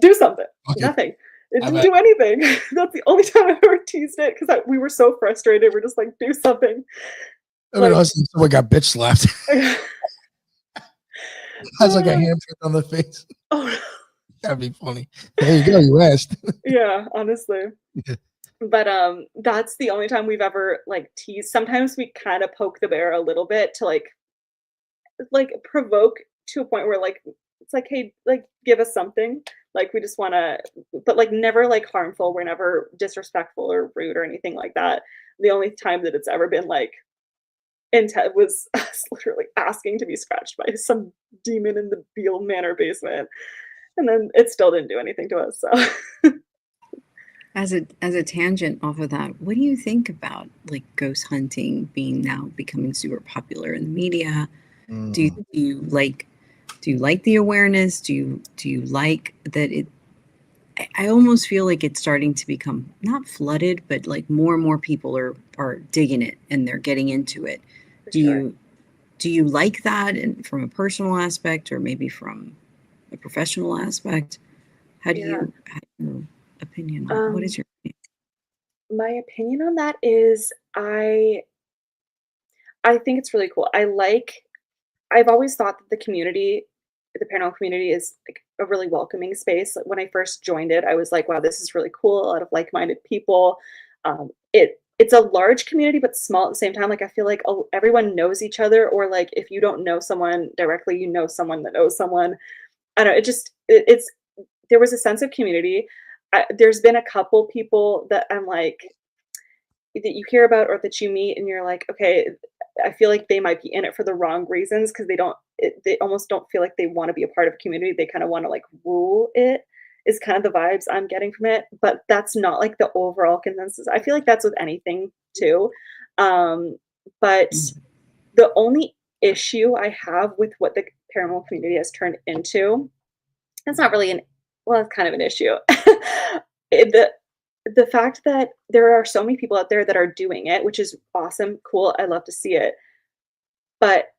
[SPEAKER 4] do something. Okay. Nothing. It didn't do anything. That's the only time I've ever teased it because we were so frustrated. We're just like, do something.
[SPEAKER 1] I mean, someone got bitch slapped. Has like a handprint on the face. Oh, that'd be funny. There you go. You asked.
[SPEAKER 4] Yeah, honestly. Yeah. But that's the only time we've ever like teased. Sometimes we kind of poke the bear a little bit to like provoke to a point where like it's like, hey, like give us something. Like we just want to, but like never like harmful. We're never disrespectful or rude or anything like that. The only time that it's ever been like intent was us literally asking to be scratched by some demon in the Beale Manor basement, and then it still didn't do anything to us. So
[SPEAKER 2] As a tangent off of that, what do you think about like ghost hunting being now becoming super popular in the media? Do you like the awareness? Do you like that it? I almost feel like it's starting to become not flooded, but like more and more people are digging it and they're getting into it.
[SPEAKER 4] for
[SPEAKER 2] Do
[SPEAKER 4] sure.
[SPEAKER 2] you like that, and from a personal aspect or maybe from a professional aspect? How do
[SPEAKER 4] Yeah.
[SPEAKER 2] you have your opinion on what is your opinion?
[SPEAKER 4] My opinion on that is I think it's really cool. I've always thought that the paranormal community is like a really welcoming space. Like when I first joined it, I was like, wow, this is really cool. A lot of like-minded people. It's a large community, but small at the same time. Like I feel like everyone knows each other, or like if you don't know someone directly, you know someone that knows someone. I don't know. It's there was a sense of community. There's been a couple people that I'm like that you hear about or that you meet and you're like, okay, I feel like they might be in it for the wrong reasons because they almost don't feel like they want to be a part of a community. They kind of want to like rule it is kind of the vibes I'm getting from it. But that's not like the overall consensus. I feel like that's with anything too. But the only issue I have with what the paranormal community has turned into, it's not really it's kind of an issue. The fact that there are so many people out there that are doing it, which is awesome, cool, I love to see it. But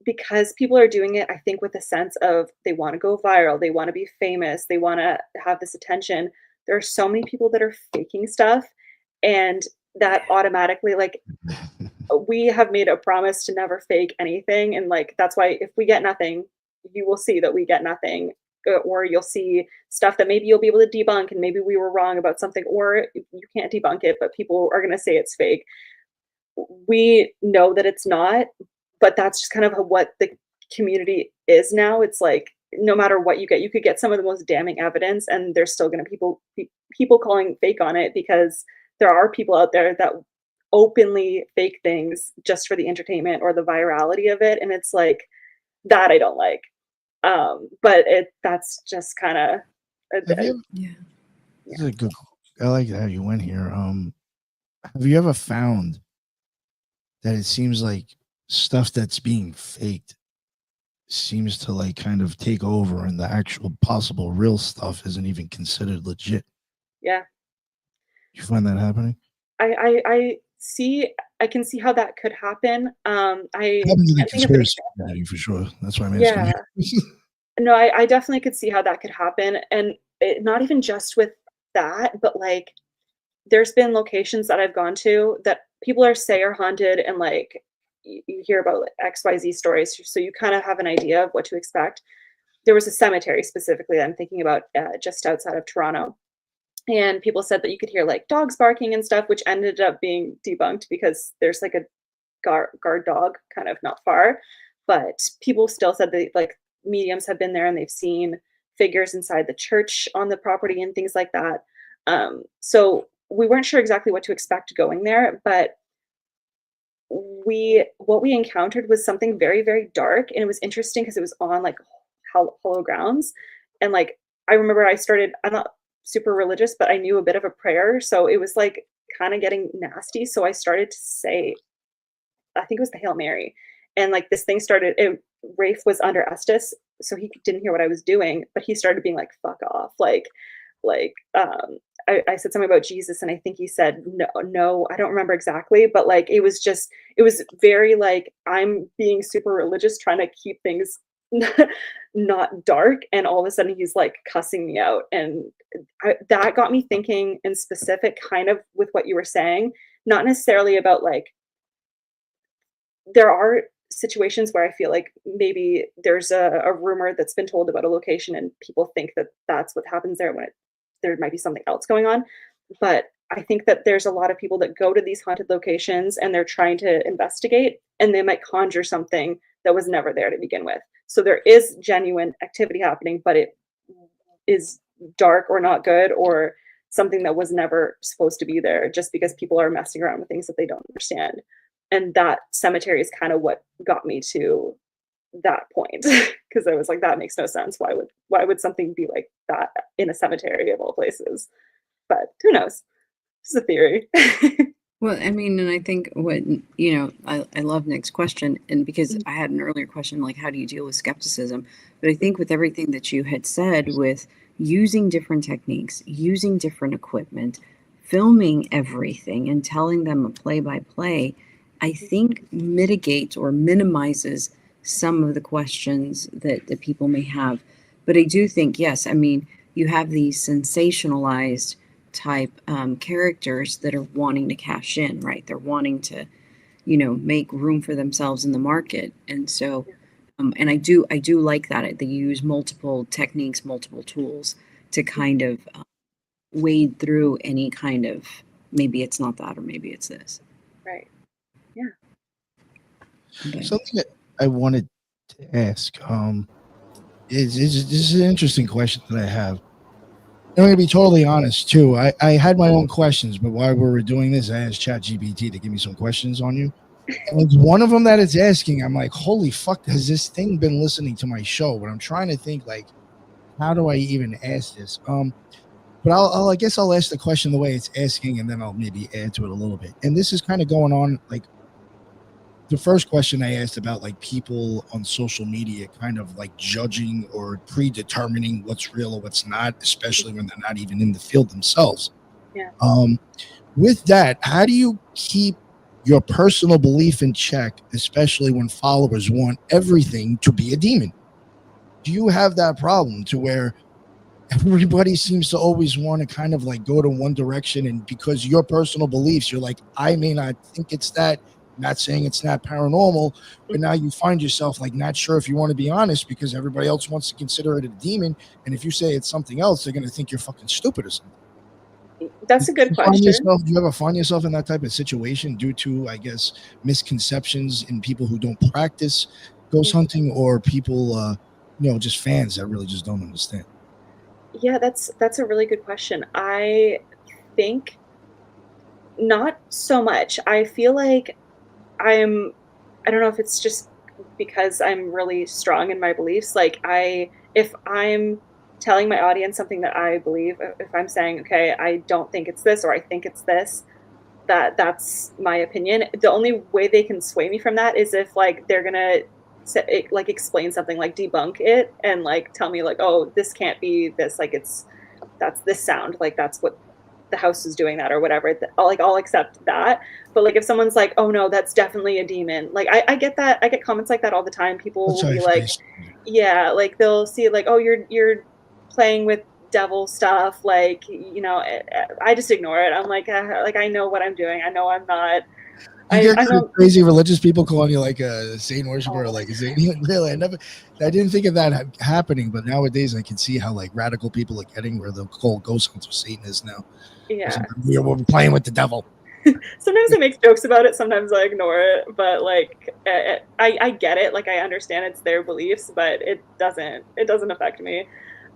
[SPEAKER 4] because people are doing it, I think with a sense of they want to go viral, they want to be famous, they want to have this attention. There are so many people that are faking stuff, and that automatically, like, we have made a promise to never fake anything, and like that's why if we get nothing, you will see that we get nothing, or you'll see stuff that maybe you'll be able to debunk, and maybe we were wrong about something, or you can't debunk it, but people are going to say it's fake. We know that it's not, but that's just kind of what the community is now. It's like no matter what you get, you could get some of the most damning evidence, and there's still going to be people calling fake on it because there are people out there that openly fake things just for the entertainment or the virality of it, and it's like that I don't like. But that's just kind of
[SPEAKER 1] Have you?
[SPEAKER 2] Yeah.
[SPEAKER 1] This is a good. I like how you went here. Have you ever found that it seems like stuff that's being faked seems to like kind of take over, and the actual possible real stuff isn't even considered legit?
[SPEAKER 4] Yeah.
[SPEAKER 1] You find that happening?
[SPEAKER 4] I can see how that could happen. I
[SPEAKER 1] Happens in the
[SPEAKER 4] can't think of an
[SPEAKER 1] conspiracy
[SPEAKER 4] example.
[SPEAKER 1] community for sure. That's why I'm asking
[SPEAKER 4] Yeah.
[SPEAKER 1] you.
[SPEAKER 4] No, I definitely could see how that could happen, and not even just with that, but like there's been locations that I've gone to that people say are haunted, and like you hear about like XYZ stories, so you kind of have an idea of what to expect. There was a cemetery specifically that I'm thinking about just outside of Toronto, and people said that you could hear like dogs barking and stuff, which ended up being debunked because there's like a guard dog kind of not far, but people still said that like mediums have been there and they've seen figures inside the church on the property and things like that. So we weren't sure exactly what to expect going there, but what we encountered was something very, very dark, and it was interesting because it was on like hollow grounds, and like I remember I'm not super religious, but I knew a bit of a prayer, so it was like kind of getting nasty, so I started to say, I think it was the Hail Mary, and like this thing started. Rafe was under Estes, so he didn't hear what I was doing, but he started being like, "Fuck off!" Like I said something about Jesus, and I think he said no, no. I don't remember exactly, but like it was very like I'm being super religious, trying to keep things not dark, and all of a sudden he's like cussing me out, and that got me thinking in specific, kind of with what you were saying, not necessarily about like there are situations where I feel like maybe there's a rumor that's been told about a location and people think that that's what happens there when there might be something else going on. But I think that there's a lot of people that go to these haunted locations and they're trying to investigate, and they might conjure something that was never there to begin with. So there is genuine activity happening, but it is dark or not good, or something that was never supposed to be there, just because people are messing around with things that they don't understand. And that cemetery is kind of what got me to that point, because I was like, that makes no sense. Why would something be like that in a cemetery of all places? But who knows? It's a theory.
[SPEAKER 2] Well, I mean, and I think what, I love Nick's question, and because I had an earlier question, like, how do you deal with skepticism? But I think with everything that you had said, with using different techniques, using different equipment, filming everything and telling them a play by play, I think mitigates or minimizes some of the questions that people may have. But I do think, yes, I mean, you have these sensationalized type characters that are wanting to cash in, right? They're wanting to, make room for themselves in the market. And so, and I do like that. They use multiple techniques, multiple tools to kind of wade through any kind of, maybe it's not that, or maybe it's this.
[SPEAKER 4] Right. Yeah.
[SPEAKER 2] But
[SPEAKER 1] Something that I wanted to ask is this is an interesting question that I have. I'm going to be totally honest too. I had my own questions, but while we were doing this, I asked ChatGPT to give me some questions on you. And it's one of them that it's asking. I'm like, holy fuck, has this thing been listening to my show? But I'm trying to think, like, how do I even ask this? But I guess I'll ask the question the way it's asking, and then I'll maybe add to it a little bit. And this is kind of going on, like, the first question I asked about, like, people on social media kind of like judging or predetermining what's real or what's not, especially when they're not even in the field themselves.
[SPEAKER 4] Yeah.
[SPEAKER 1] With that, how do you keep your personal belief in check, especially when followers want everything to be a demon? Do you have that problem to where everybody seems to always want to kind of like go to one direction, and because your personal beliefs, you're like, I may not think it's that, not saying it's not paranormal, but now you find yourself like not sure if you want to be honest because everybody else wants to consider it a demon, and if you say it's something else, they're going to think you're fucking stupid or something.
[SPEAKER 4] That's a good question.
[SPEAKER 1] Do you ever find yourself in that type of situation due to, I guess, misconceptions in people who don't practice ghost hunting, or people, just fans that really just don't understand?
[SPEAKER 4] Yeah, that's a really good question. I think not so much. I feel like I don't know if it's just because I'm really strong in my beliefs. Like, if I'm telling my audience something that I believe, if I'm saying, okay, I don't think it's this, or I think it's this, that's my opinion. The only way they can sway me from that is if, like, they're gonna like explain something, like debunk it, and like tell me like, oh, this can't be this, like that's this sound, like that's what the house is doing, that or whatever. I'll accept that. But like if someone's like, oh no, that's definitely a demon, like I get that. I get comments like that all the time. People will be like, yeah, like they'll see like, oh, you're playing with devil stuff, like, I just ignore it. I'm like I know what I'm doing. I know I'm not.
[SPEAKER 1] You get
[SPEAKER 4] know
[SPEAKER 1] crazy religious people calling you like a Satan worshiper or like a Satan. Really, I didn't think of that happening, but nowadays I can see how like radical people are getting, where they'll call ghost hunters Satanists now.
[SPEAKER 4] Yeah,
[SPEAKER 1] we're playing with the devil.
[SPEAKER 4] Sometimes I make jokes about it, sometimes I ignore it, but like I get it, like I understand it's their beliefs, but it doesn't affect me.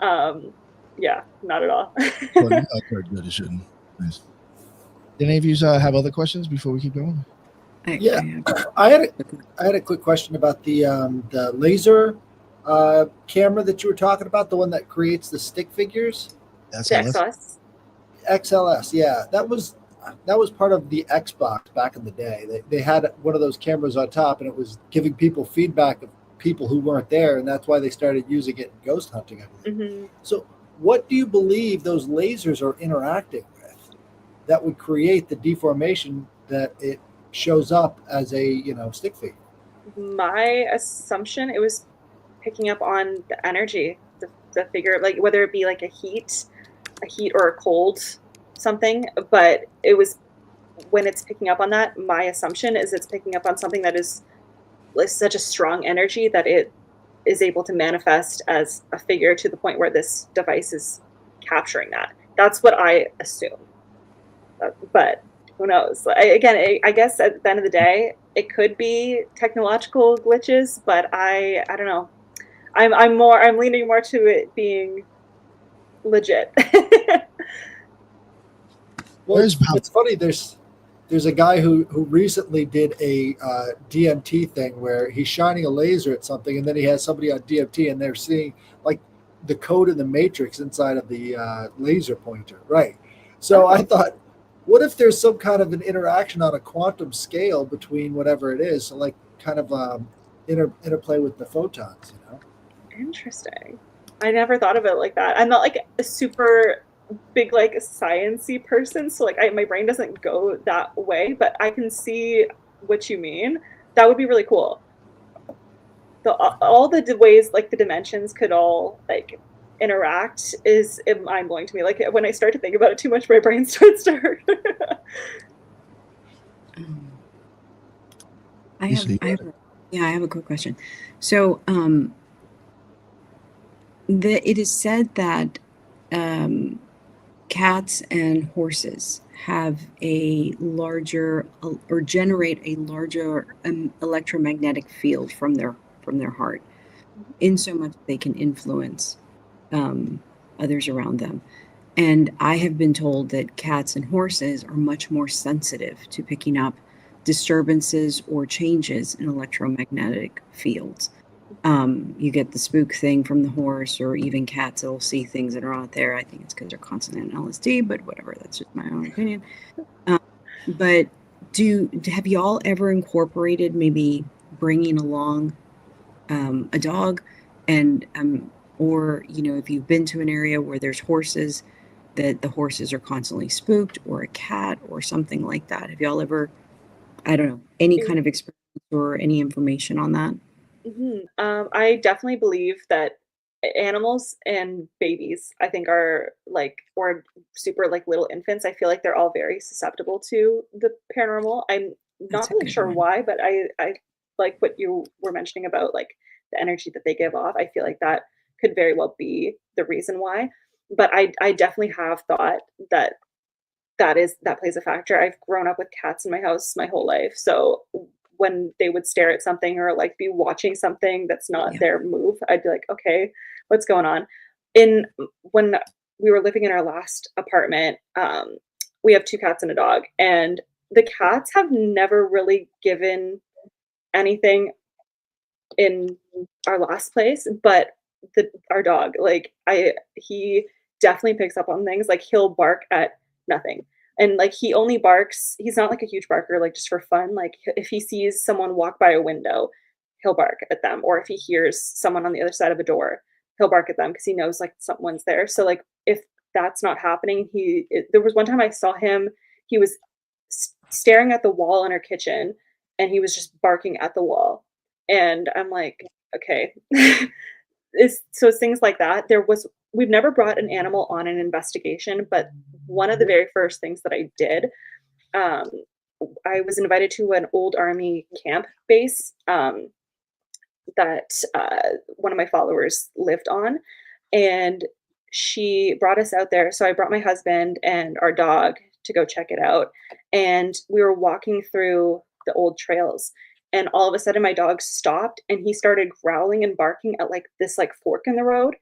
[SPEAKER 4] Yeah, not at all.
[SPEAKER 1] Good, it shouldn't. Nice. Did any of you have other questions before we keep going?
[SPEAKER 3] Yeah, I had a quick question about the laser camera that you were talking about, the one that creates the stick figures.
[SPEAKER 1] That's
[SPEAKER 3] XLS, yeah, that was part of the Xbox back in the day. They had one of those cameras on top, and it was giving people feedback of people who weren't there, and that's why they started using it in ghost hunting, I believe. Mm-hmm. So what do you believe those lasers are interacting with that would create the deformation that it shows up as a stick figure?
[SPEAKER 4] My assumption, it was picking up on the energy, the figure, like whether it be like a heat or a cold something, but it was, when it's picking up on that, my assumption is it's picking up on something that is such a strong energy that it is able to manifest as a figure to the point where this device is capturing that. That's what I assume, but who knows? I guess at the end of the day, it could be technological glitches, but I don't know. I'm leaning more to it being legit.
[SPEAKER 3] Well, it's funny. There's a guy who recently did a DMT thing where he's shining a laser at something, and then he has somebody on DMT, and they're seeing like the code in the matrix inside of the laser pointer, right? So I thought, what if there's some kind of an interaction on a quantum scale between whatever it is, so like kind of interplay with the photons, you know?
[SPEAKER 4] Interesting. I never thought of it like that. I'm not like a super big like science-y person, so like my brain doesn't go that way, but I can see what you mean. That would be really cool. All the ways like the dimensions could all like interact is mind-blowing to me. Like when I start to think about it too much, my brain starts to hurt.
[SPEAKER 2] I have a quick question. So it is said that cats and horses have a larger or generate a larger electromagnetic field from their heart, in so much they can influence others around them. And I have been told that cats and horses are much more sensitive to picking up disturbances or changes in electromagnetic fields. You get the spook thing from the horse, or even cats that will see things that are out there. I think it's because they're constantly on LSD, but whatever, that's just my own opinion. But have y'all ever incorporated maybe bringing along a dog, and or if you've been to an area where there's horses, that the horses are constantly spooked, or a cat or something like that? Have y'all ever, I don't know, any kind of experience or any information on that?
[SPEAKER 4] I definitely believe that animals and babies, I think, are like, or super like little infants, I feel like they're all very susceptible to the paranormal. I'm
[SPEAKER 2] That's
[SPEAKER 4] not
[SPEAKER 2] a
[SPEAKER 4] really
[SPEAKER 2] good
[SPEAKER 4] sure
[SPEAKER 2] one.
[SPEAKER 4] why, but I like what you were mentioning about like the energy that they give off. I feel like that could very well be the reason why. But I definitely have thought that that plays a factor. I've grown up with cats in my house my whole life, so when they would stare at something or like be watching something that's not
[SPEAKER 2] Yeah.
[SPEAKER 4] their move, I'd be like, okay, what's going on? When we were living in our last apartment, we have 2 cats and a dog, and the cats have never really given anything in our last place, but our dog, like he definitely picks up on things. Like he'll bark at nothing. And like he only barks, he's not like a huge barker, like just for fun. Like if he sees someone walk by a window, he'll bark at them. Or if he hears someone on the other side of a door, he'll bark at them because he knows like someone's there. So like if that's not happening, there was one time I saw him, he was staring at the wall in our kitchen, and he was just barking at the wall. And I'm like, okay. So things like that. We've never brought an animal on an investigation, but one of the very first things that I did, I was invited to an old army camp base that one of my followers lived on, and she brought us out there. So I brought my husband and our dog to go check it out, and we were walking through the old trails, and all of a sudden my dog stopped and he started growling and barking at like this like fork in the road.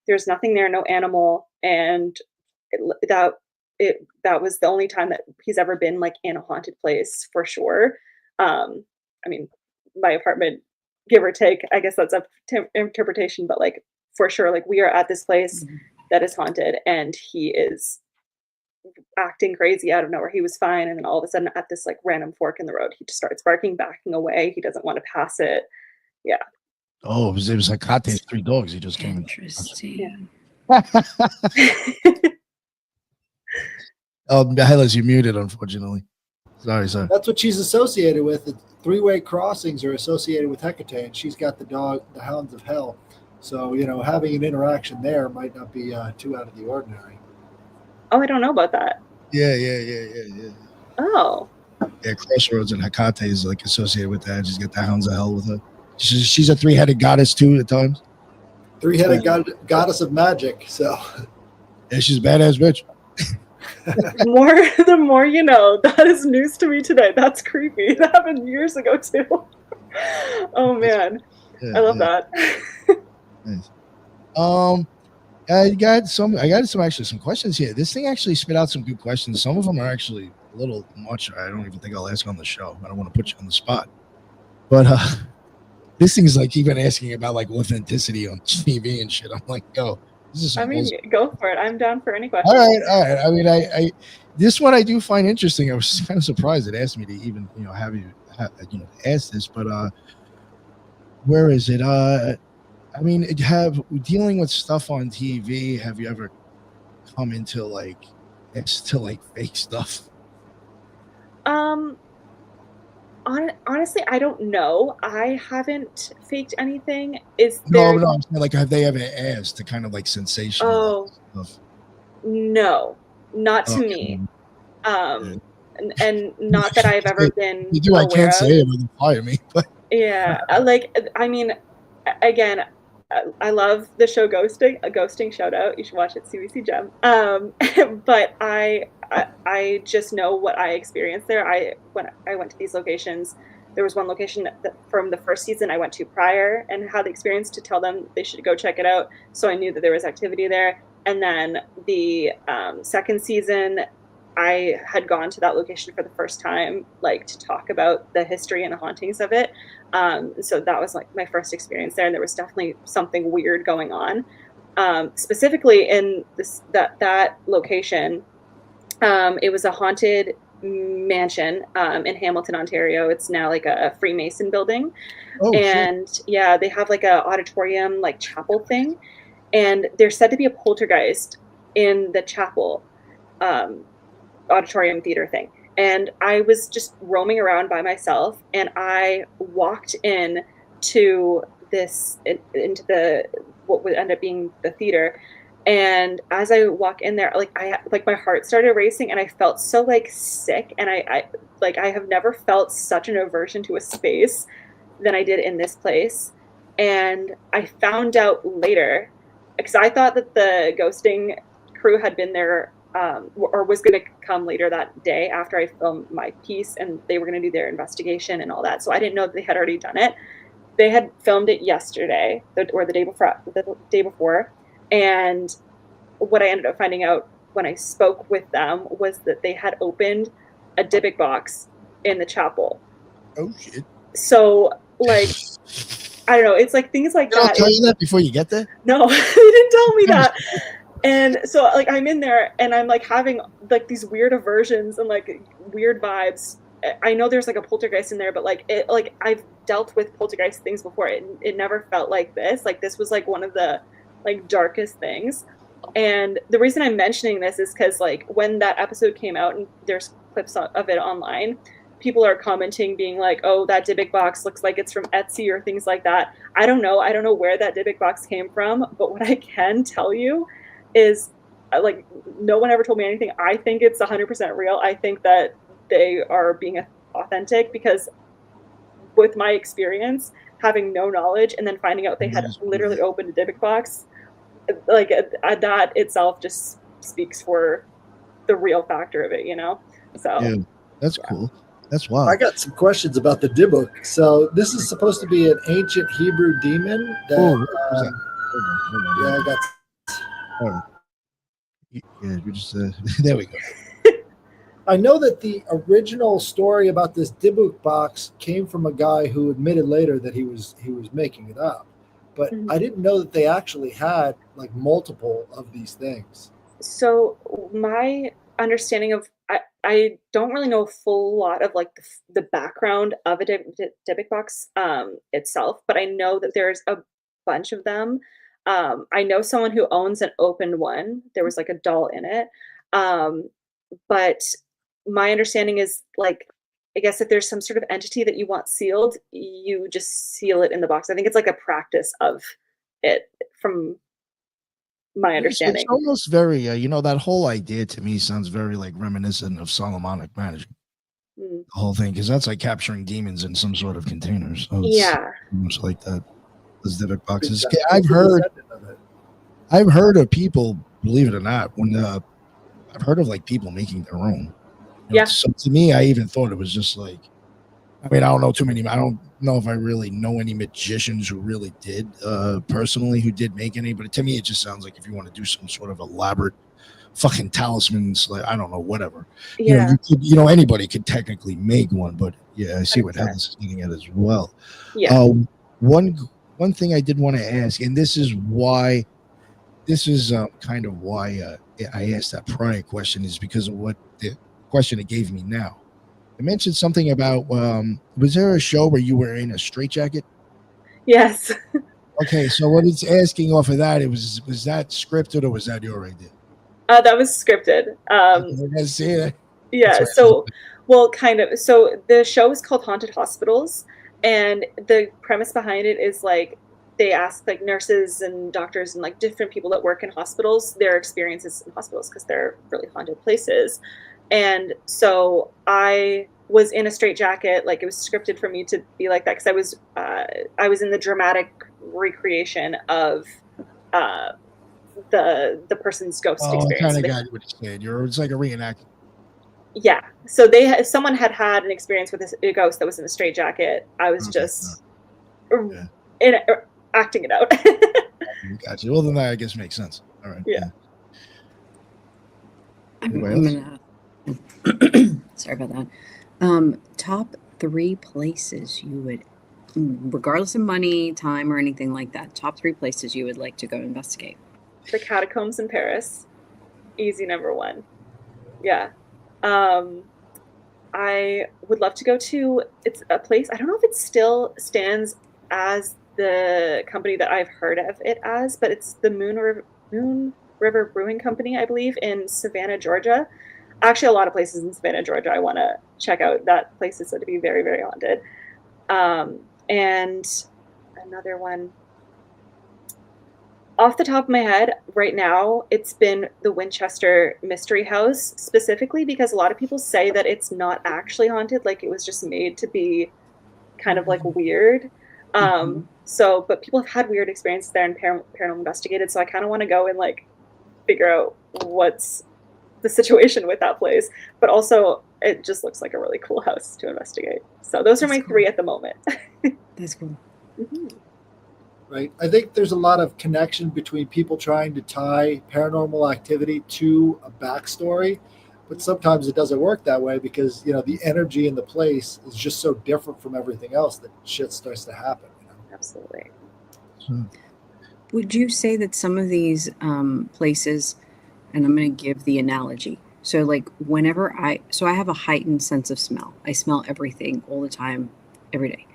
[SPEAKER 4] There's nothing there, no animal, and that was the only time that he's ever been like in a haunted place for sure. I mean, my apartment, give or take, I guess that's up to interpretation, but like for sure, like we are at this place that is haunted, and he is acting crazy out of nowhere. He was fine, and then all of a sudden at this like random fork in the road, he just starts barking, backing away. He doesn't want to pass it. Yeah.
[SPEAKER 1] Oh, it was like Kate's 3 dogs. He just came.
[SPEAKER 2] Interesting.
[SPEAKER 1] Hylas, you muted, unfortunately. Sorry.
[SPEAKER 3] That's what she's associated with. The 3-way crossings are associated with Hecate, and she's got the Hounds of Hell. So, having an interaction there might not be too out of the ordinary.
[SPEAKER 4] Oh, I don't know about that.
[SPEAKER 1] Yeah.
[SPEAKER 4] Oh.
[SPEAKER 1] Yeah, Crossroads and Hecate is like associated with that. She's got the Hounds of Hell with her. She's a 3-headed goddess too at times.
[SPEAKER 3] 3-headed goddess of magic. So
[SPEAKER 1] yeah, she's a badass bitch.
[SPEAKER 4] The more you know. That is news to me today. That's creepy. That happened years ago too. Oh man, I love that.
[SPEAKER 1] Nice. I got some actually some questions here. This thing actually spit out some good questions. Some of them are actually a little much. I don't even think I'll ask on the show. I don't want to put you on the spot. But this thing's like even asking about like authenticity on TV and shit. I'm like, yo, this is some
[SPEAKER 4] I mean,
[SPEAKER 1] bullshit.
[SPEAKER 4] go for it. I'm down for any questions.
[SPEAKER 1] All right. I mean, I this one I do find interesting. I was kind of surprised it asked me to even have you ask this, but where is it? I mean, dealing with stuff on TV. Have you ever come into like fake stuff?
[SPEAKER 4] Honestly, I don't know. I haven't faked anything. Is
[SPEAKER 1] No,
[SPEAKER 4] there?
[SPEAKER 1] no. I'm saying, like, have they ever asked to kind of like sensationalize stuff?
[SPEAKER 4] No, not to me. And not that I've ever been
[SPEAKER 1] You do. I
[SPEAKER 4] aware
[SPEAKER 1] can't say
[SPEAKER 4] of.
[SPEAKER 1] it. They'll fire me. But
[SPEAKER 4] Yeah, like I mean, again, I love the show Ghosting. A Ghosting shout out. You should watch it. CBC Gem. But I just know what I experienced there. When I went to these locations, there was one location that from the first season I went to prior and had the experience to tell them they should go check it out. So I knew that there was activity there. And then the second season, I had gone to that location for the first time, like to talk about the history and the hauntings of it. So that was like my first experience there, and there was definitely something weird going on. Specifically in that location, it was a haunted mansion in Hamilton, Ontario. It's now like a Freemason building, and shit. Yeah, they have like a auditorium, like chapel thing, and there's said to be a poltergeist in the chapel. Auditorium theater thing. And I was just roaming around by myself, and I walked into what would end up being the theater. And as I walk in there, like my heart started racing, and I felt so like sick. And I have never felt such an aversion to a space than I did in this place. And I found out later, because I thought that the ghosting crew had been there or was going to come later that day after I filmed my piece, and they were going to do their investigation and all that. So I didn't know that they had already done it. They had filmed it yesterday or the day before. And what I ended up finding out when I spoke with them was that they had opened a Dybbuk box in the chapel.
[SPEAKER 1] Oh shit.
[SPEAKER 4] So like, I don't know. It's like things like that.
[SPEAKER 1] I'll tell you that before you get there?
[SPEAKER 4] No, they didn't tell me that. And so like I'm in there and I'm like having like these weird aversions and like weird vibes. I know there's like a poltergeist in there, but like I've dealt with poltergeist things before. It never felt like this. Like this was like one of the like darkest things. And the reason I'm mentioning this is because like when that episode came out and there's clips of it online, people are commenting being like, oh, that Dybbuk box looks like it's from Etsy or things like that. I don't know where that Dybbuk box came from, but what I can tell you is like no one ever told me anything. I think it's 100% real. I think that they are being authentic because with my experience, having no knowledge and then finding out they had literally opened a Dybbuk box, like that itself just speaks for the real factor of it, you know? So
[SPEAKER 1] yeah, that's cool. That's wild.
[SPEAKER 3] I got some questions about the Dybbuk. So this is supposed to be an ancient Hebrew demon that yeah, I got.
[SPEAKER 1] Oh. Yeah, we just there we go.
[SPEAKER 3] I know that the original story about this Dybbuk box came from a guy who admitted later that he was making it up, but I didn't know that they actually had like multiple of these things.
[SPEAKER 4] So my understanding of I don't really know a full lot of like the background of a Dybbuk box itself, but I know that there's a bunch of them. I know someone who owns an open one. There was like a doll in it. But my understanding is like, I guess if there's some sort of entity that you want sealed, you just seal it in the box. I think it's like a practice of it from my understanding.
[SPEAKER 1] It's almost very, that whole idea to me sounds very like reminiscent of Solomonic magic. The whole thing, because that's like capturing demons in some sort of container. So it's much like that. Those Dybbuk boxes. I've heard of people, believe it or not, when I've heard of like people making their own. So to me, I even thought it was just like, I mean, I don't know too many. I don't know if I really know any magicians who really did personally who did make any, but to me it just sounds like if you want to do some sort of elaborate fucking talismans, like I don't know, whatever.
[SPEAKER 4] Yeah.
[SPEAKER 1] Anybody could technically make one, but yeah, I see what Heather's getting at as well.
[SPEAKER 4] Yeah.
[SPEAKER 1] One thing I did want to ask, and this is kind of why I asked that prior question, is because of what the question it gave me now. I mentioned something about was there a show where you were in a straitjacket?
[SPEAKER 4] Yes.
[SPEAKER 1] Okay, so what it's asking off of that, was that scripted or was that your idea?
[SPEAKER 4] That was scripted. Yeah. So, well, kind of. So the show is called Haunted Hospitals, and the premise behind it is like they ask like nurses and doctors and like different people that work in hospitals their experiences in hospitals because they're really haunted places. And so I was in a straitjacket, like it was scripted for me to be like that because I was in the dramatic recreation of the person's ghost experience.
[SPEAKER 1] I kind of got what you're saying. It's like a reenactment.
[SPEAKER 4] Yeah. So someone had an experience with a ghost that was in a straitjacket. I was just acting it out.
[SPEAKER 1] Gotcha. Well, then that I guess makes sense. All right.
[SPEAKER 4] Yeah.
[SPEAKER 2] Sorry about that. Top 3 places you would, regardless of money, time, or anything like that, top 3 places you would like to go investigate.
[SPEAKER 4] The catacombs in Paris. Easy number 1. Yeah. I would love to go to, it's a place, I don't know if it still stands as the company that I've heard of it as, but it's the Moon River Brewing Company, I believe, in Savannah, Georgia. Actually, a lot of places in Savannah, Georgia, I want to check out. That place is said to be very, very haunted. And another one, off the top of my head, right now, it's been the Winchester Mystery House, specifically because a lot of people say that it's not actually haunted, like it was just made to be kind of like weird. But people have had weird experiences there and paranormal investigated, so I kind of want to go and like figure out what's the situation with that place. But also, it just looks like a really cool house to investigate. So those are my 3 at the moment.
[SPEAKER 2] That's cool.
[SPEAKER 4] Mm-hmm.
[SPEAKER 3] Right. I think there's a lot of connection between people trying to tie paranormal activity to a backstory, but sometimes it doesn't work that way because, the energy in the place is just so different from everything else that shit starts to happen.
[SPEAKER 4] Absolutely.
[SPEAKER 2] Would you say that some of these places, and I'm going to give the analogy. So like I have a heightened sense of smell. I smell everything all the time, every day.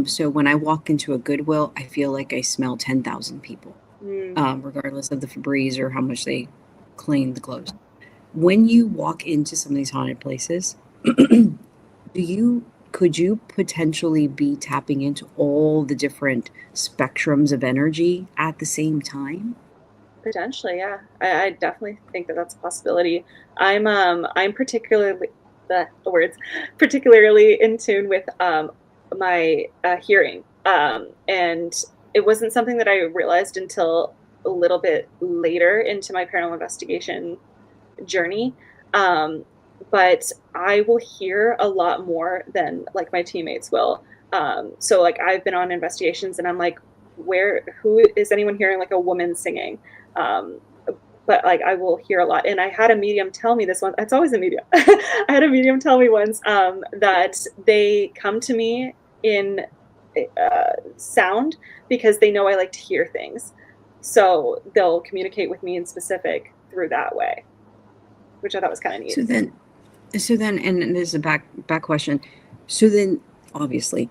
[SPEAKER 2] So when I walk into a Goodwill, I feel like I smell 10,000 people, regardless of the Febreze or how much they clean the clothes. When you walk into some of these haunted places, could you potentially be tapping into all the different spectrums of energy at the same time?
[SPEAKER 4] Potentially, yeah. I definitely think that that's a possibility. I'm particularly in tune with my hearing, and it wasn't something that I realized until a little bit later into my paranormal investigation journey. But I will hear a lot more than like my teammates will. So like I've been on investigations and I'm like, who is anyone hearing like a woman singing? But like I will hear a lot. And I had a medium tell me this one. It's always a medium. I had a medium tell me once that they come to me in sound because they know I like to hear things. So they'll communicate with me in specific through that way, which I thought was kind of neat.
[SPEAKER 2] So then, and this is a back question. So then, obviously,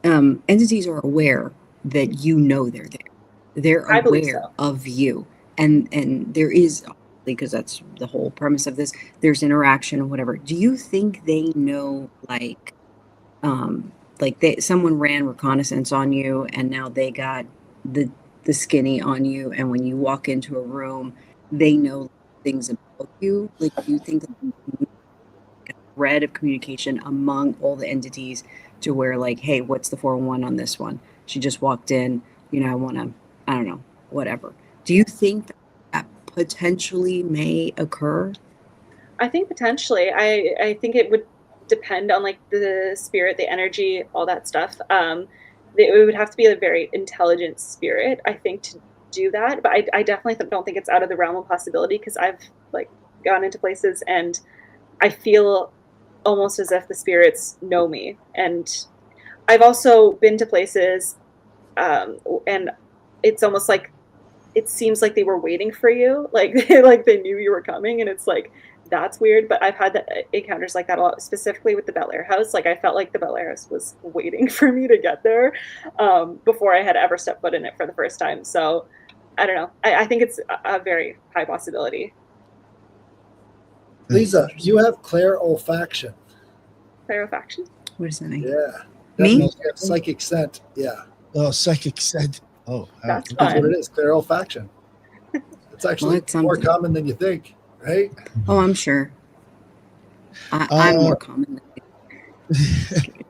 [SPEAKER 2] entities are aware that they're there. They're aware of you, and there is, because that's the whole premise of this. There's interaction or whatever. Do you think they know, someone ran reconnaissance on you, and now they got the skinny on you, and when you walk into a room, they know things about you? Like, do you think that thread of communication among all the entities to where like, hey, what's the 411 on this one? She just walked in, I don't know, whatever. Do you think that potentially may occur?
[SPEAKER 4] I think potentially. I think it would depend on like the spirit, the energy, all that stuff. It would have to be a very intelligent spirit, I think, to do that. But I definitely don't think it's out of the realm of possibility, because I've like gone into places and I feel almost as if the spirits know me. And I've also been to places, and it's almost like it seems like they were waiting for you, like they knew you were coming, and it's like, that's weird. But I've had encounters like that a lot, specifically with the Bair House. Like I felt like the Bair House was waiting for me to get there before I had ever stepped foot in it for the first time. So I don't know. I think it's a very high possibility.
[SPEAKER 3] Lisa, you have clairolfaction.
[SPEAKER 4] Clarifaction?
[SPEAKER 2] What does that mean?
[SPEAKER 3] Yeah.
[SPEAKER 2] Me?
[SPEAKER 3] That's psychic scent. Yeah.
[SPEAKER 1] Oh, psychic scent. Oh,
[SPEAKER 4] That's
[SPEAKER 3] That's
[SPEAKER 4] fun.
[SPEAKER 3] what it is. Clairolfaction. It's actually
[SPEAKER 2] it's
[SPEAKER 3] more
[SPEAKER 2] something.
[SPEAKER 3] common than you think, right?
[SPEAKER 2] Oh, I'm sure. I'm more common than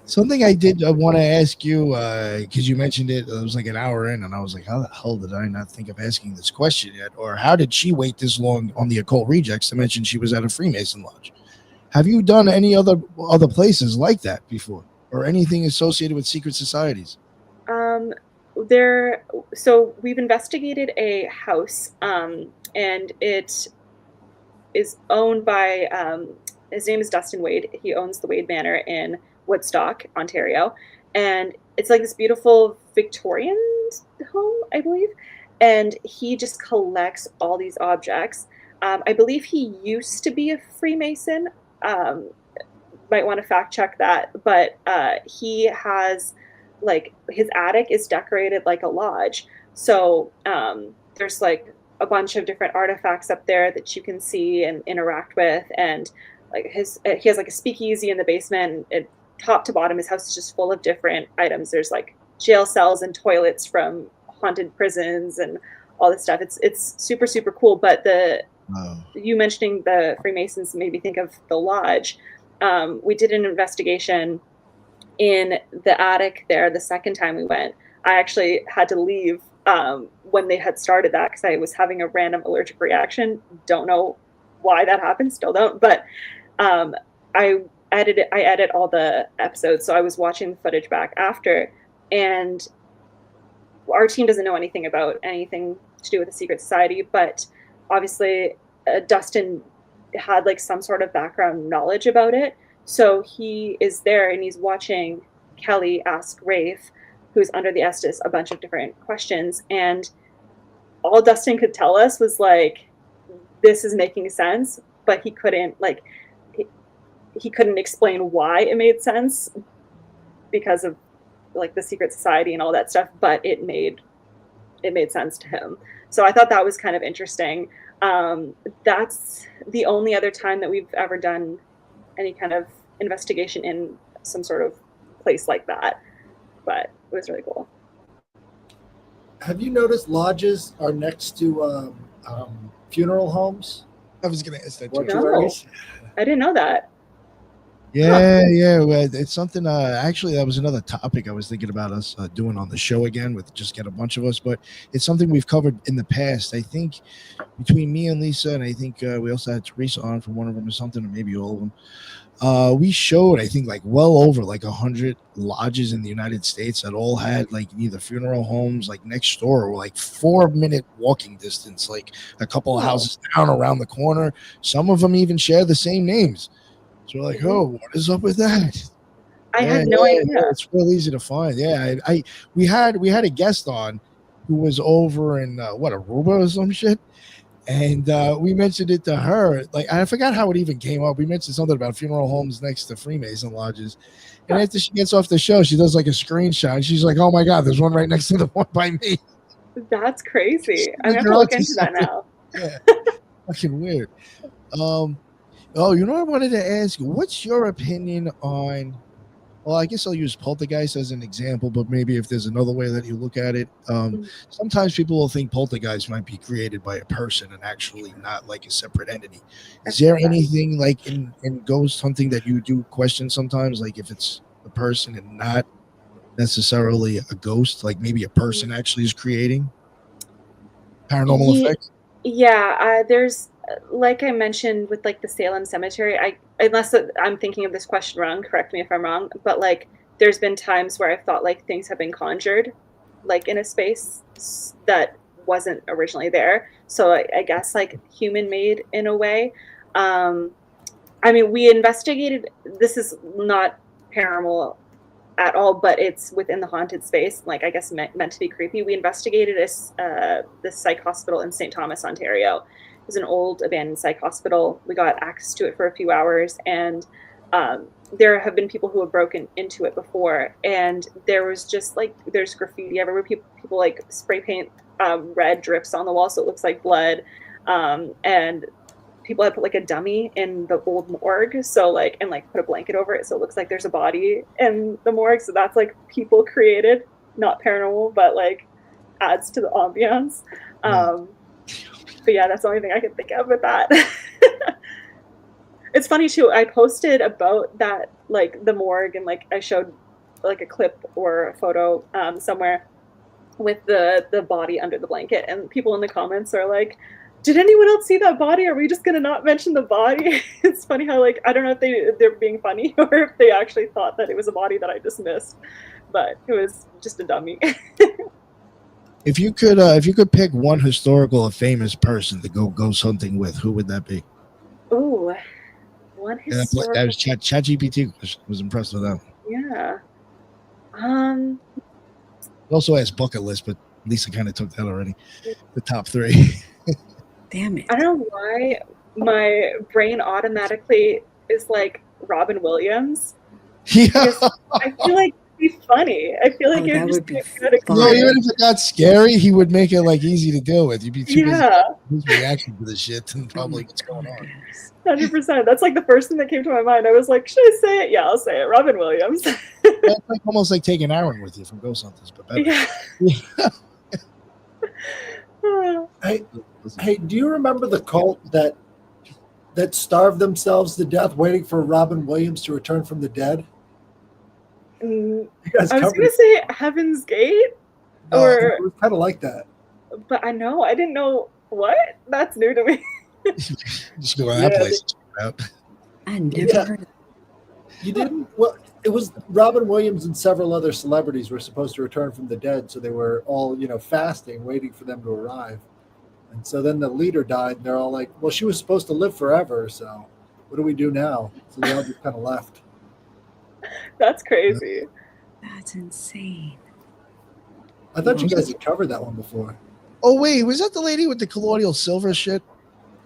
[SPEAKER 1] Something I did want to ask you, because you mentioned it was like an hour in, and I was like, how the hell did I not think of asking this question yet? Or how did she wait this long on the Occult Rejects to mention she was at a Freemason lodge? Have you done any other places like that before, or anything associated with secret societies?
[SPEAKER 4] So we've investigated a house, and it is owned by his name is Dustin Wade. He owns the Wade Manor in Woodstock, Ontario, and it's like this beautiful Victorian home, I believe, and he just collects all these objects. I believe he used to be a Freemason. Might want to fact check that, but he has, like, his attic is decorated like a lodge. So there's like a bunch of different artifacts up there that you can see and interact with, and like he has like a speakeasy in the basement. And top to bottom, his house is just full of different items. There's like jail cells and toilets from haunted prisons and all this stuff. It's super, super cool. But you mentioning the Freemasons made me think of the lodge. We did an investigation in the attic there the second time we went. I actually had to leave when they had started that, because I was having a random allergic reaction. Don't know why that happened, still don't. But I edit all the episodes, so I was watching the footage back after, and our team doesn't know anything about anything to do with the secret society, but obviously Dustin had like some sort of background knowledge about it. So he is there and he's watching Kelly ask Rafe, who's under the Estes, a bunch of different questions. And all Dustin could tell us was like, this is making sense, but he couldn't he couldn't explain why it made sense because of like the secret society and all that stuff, but it made sense to him. So I thought that was kind of interesting. That's the only other time that we've ever done any kind of investigation in some sort of place like that, but it was really cool.
[SPEAKER 3] Have you noticed lodges are next to funeral homes?
[SPEAKER 1] I was going to ask that too.
[SPEAKER 3] Mortuaries?
[SPEAKER 4] I didn't know that.
[SPEAKER 1] Yeah. Well, it's something. Actually, that was another topic I was thinking about us doing on the show again, with just get a bunch of us. But it's something we've covered in the past. I think between me and Lisa, and I think we also had Teresa on for one of them or something, or maybe all of them. We showed, I think, like well over like 100 lodges in the United States that all had like either funeral homes like next door or like 4-minute walking distance, like a couple of houses down around the corner. Some of them even share the same names. So we're like, oh, what is up with that?
[SPEAKER 4] I had no idea.
[SPEAKER 1] Yeah, it's real easy to find. Yeah, we had a guest on who was over in Aruba or some shit, and we mentioned it to her. Like, I forgot how it even came up. We mentioned something about funeral homes next to Freemason lodges, and after she gets off the show, she does like a screenshot. And she's like, "Oh my god, there's one right next to the one by me."
[SPEAKER 4] That's crazy. I'm gonna have to look into that now.
[SPEAKER 1] Yeah, fucking weird. Oh, you know what I wanted to ask? What's your opinion on, well, I guess I'll use Poltergeist as an example, but maybe if there's another way that you look at it. Sometimes people will think Poltergeist might be created by a person and actually not like a separate entity. Is there anything like in ghost hunting that you do question sometimes, like if it's a person and not necessarily a ghost, like maybe a person actually is creating paranormal effects?
[SPEAKER 4] Yeah, there's like I mentioned with like the Salem Cemetery, unless I'm thinking of this question wrong, correct me if I'm wrong, but like there's been times where I've thought like things have been conjured, like in a space that wasn't originally there. So I guess like human made in a way. I mean, we investigated. This is not paranormal at all, but it's within the haunted space. Like I guess meant to be creepy. We investigated this psych hospital in St. Thomas, Ontario. It was an old abandoned psych hospital. We got access to it for a few hours, and there have been people who have broken into it before, and there was just like there's graffiti everywhere. People like spray paint red drips on the wall so it looks like blood, and people had put like a dummy in the old morgue, so like and like put a blanket over it so it looks like there's a body in the morgue. So that's like people created, not paranormal, but like adds to the ambiance. But yeah, that's the only thing I can think of with that. It's funny too, I posted about that, like the morgue, and like I showed like a clip or a photo somewhere with the body under the blanket, and people in the comments are like, did anyone else see that body? Are we just gonna not mention the body? It's funny how like I don't know if they're being funny or if they actually thought that it was a body that I just missed, but it was just a dummy.
[SPEAKER 1] If you could pick one historical or famous person to go ghost hunting with, who would that be?
[SPEAKER 4] Ooh, one historical.
[SPEAKER 1] That was ChatGPT was impressed with that.
[SPEAKER 4] Yeah.
[SPEAKER 1] It also has bucket list, but Lisa kind of took that already. The top 3.
[SPEAKER 2] Damn it.
[SPEAKER 4] I don't know why my brain automatically is like Robin Williams.
[SPEAKER 1] Yeah.
[SPEAKER 4] I feel like it'd be funny. I feel like it would be good.
[SPEAKER 1] No, even if it got scary, he would make it like easy to deal with. You'd be too busy his reaction to the shit and probably what's going on.
[SPEAKER 4] 100%. That's like the first thing that came to my mind. I was like, should I say it? Yeah, I'll say it. Robin Williams.
[SPEAKER 1] It's like almost like taking Aaron with you from Ghost Hunters, but better.
[SPEAKER 4] Yeah.
[SPEAKER 3] Hey, do you remember the cult that starved themselves to death waiting for Robin Williams to return from the dead?
[SPEAKER 4] I was going to say Heaven's Gate, or
[SPEAKER 3] it was kind of like that.
[SPEAKER 4] But I didn't know what. That's new to me.
[SPEAKER 1] Just go to that place.
[SPEAKER 2] I never heard of that.
[SPEAKER 3] You didn't? Well, it was Robin Williams and several other celebrities were supposed to return from the dead, so they were all, fasting, waiting for them to arrive. And so then the leader died, and they're all like, well, she was supposed to live forever, so what do we do now? So they all just kind of left.
[SPEAKER 4] That's crazy.
[SPEAKER 2] That's insane.
[SPEAKER 3] I thought you guys had covered that one before.
[SPEAKER 1] Oh, wait, was that the lady with the colloidal silver shit?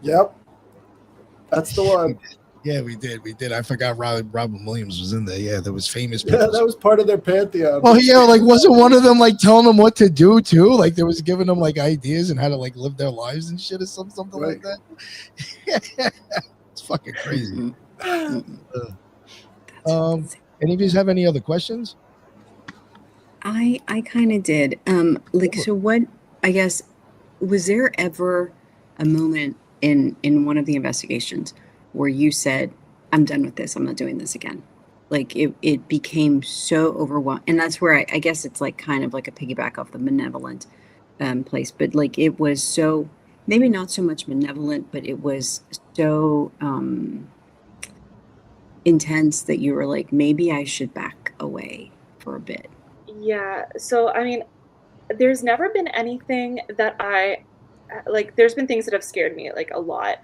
[SPEAKER 3] Yep. That's the one.
[SPEAKER 1] Yeah, we did. I forgot Robin Williams was in there. Yeah, there was famous people.
[SPEAKER 3] Yeah, that was part of their pantheon.
[SPEAKER 1] Oh, yeah, like wasn't one of them like telling them what to do too? Like they was giving them like ideas and how to like live their lives and shit or something like that. It's fucking crazy. Any of you have any other questions?
[SPEAKER 2] I kind of did. So what, I guess, was there ever a moment in one of the investigations where you said, I'm done with this, I'm not doing this again? Like it became so overwhelming. And that's where I guess it's like kind of like a piggyback off the malevolent place, but like it was so, maybe not so much malevolent, but it was so intense that you were like, maybe I should back away for a bit.
[SPEAKER 4] Yeah. So, I mean, there's never been anything that like, there's been things that have scared me like a lot,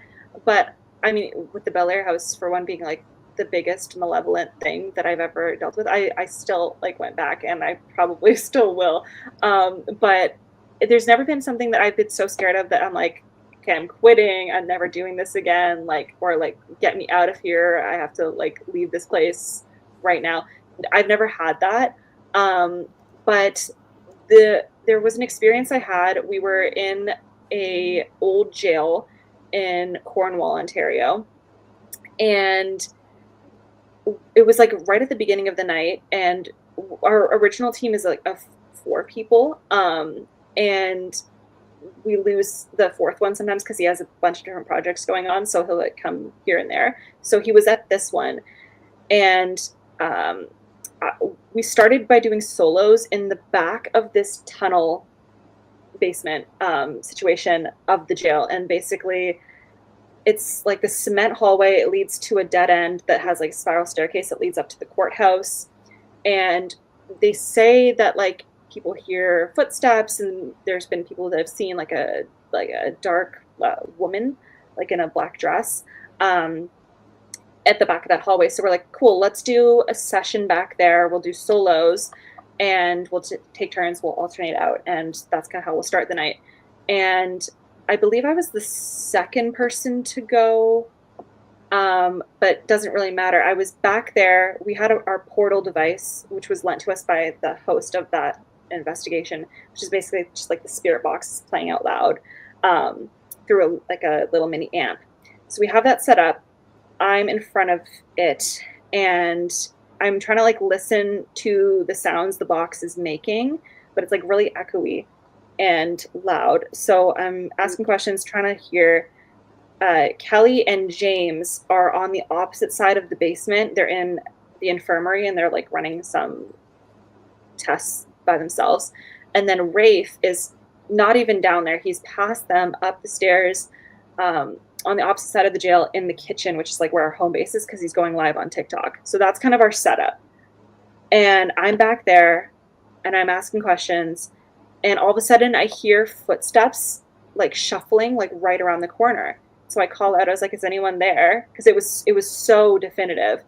[SPEAKER 4] but I mean, with the Bair House, for one, being like the biggest malevolent thing that I've ever dealt with, I still like went back, and I probably still will. But there's never been something that I've been so scared of that I'm like, okay, I'm quitting. I'm never doing this again. Like, or like, get me out of here. I have to like leave this place right now. I've never had that. But there was an experience I had. We were in a old jail in Cornwall, Ontario, and it was like right at the beginning of the night, and our original team is like of 4 people, and we lose the 4th one sometimes because he has a bunch of different projects going on, so he'll like come here and there. So he was at this one, and we started by doing solos in the back of this tunnel basement situation of the jail, and basically it's like the cement hallway. It leads to a dead end that has like a spiral staircase that leads up to the courthouse. And they say that like people hear footsteps, and there's been people that have seen like a dark woman, like in a black dress, at the back of that hallway. So we're like, cool, let's do a session back there. We'll do solos, and we'll take turns. We'll alternate out, and that's kind of how we'll start the night. And I believe I was the second person to go, but doesn't really matter. I was back there. We had our portal device, which was lent to us by the host of that investigation, which is basically just like the spirit box playing out loud through a little mini amp. So we have that set up. I'm in front of it, and I'm trying to like listen to the sounds the box is making, but it's like really echoey and loud. So I'm asking questions, trying to hear. Kelly and James are on the opposite side of the basement. They're in the infirmary, and they're like running some tests by themselves. And then Rafe is not even down there. He's past them, up the stairs, on the opposite side of the jail, in the kitchen, which is like where our home base is, because he's going live on TikTok. So that's kind of our setup. And I'm back there, and I'm asking questions, and all of a sudden I hear footsteps like shuffling like right around the corner. So I call out, I was like, is anyone there? Because it was so definitive.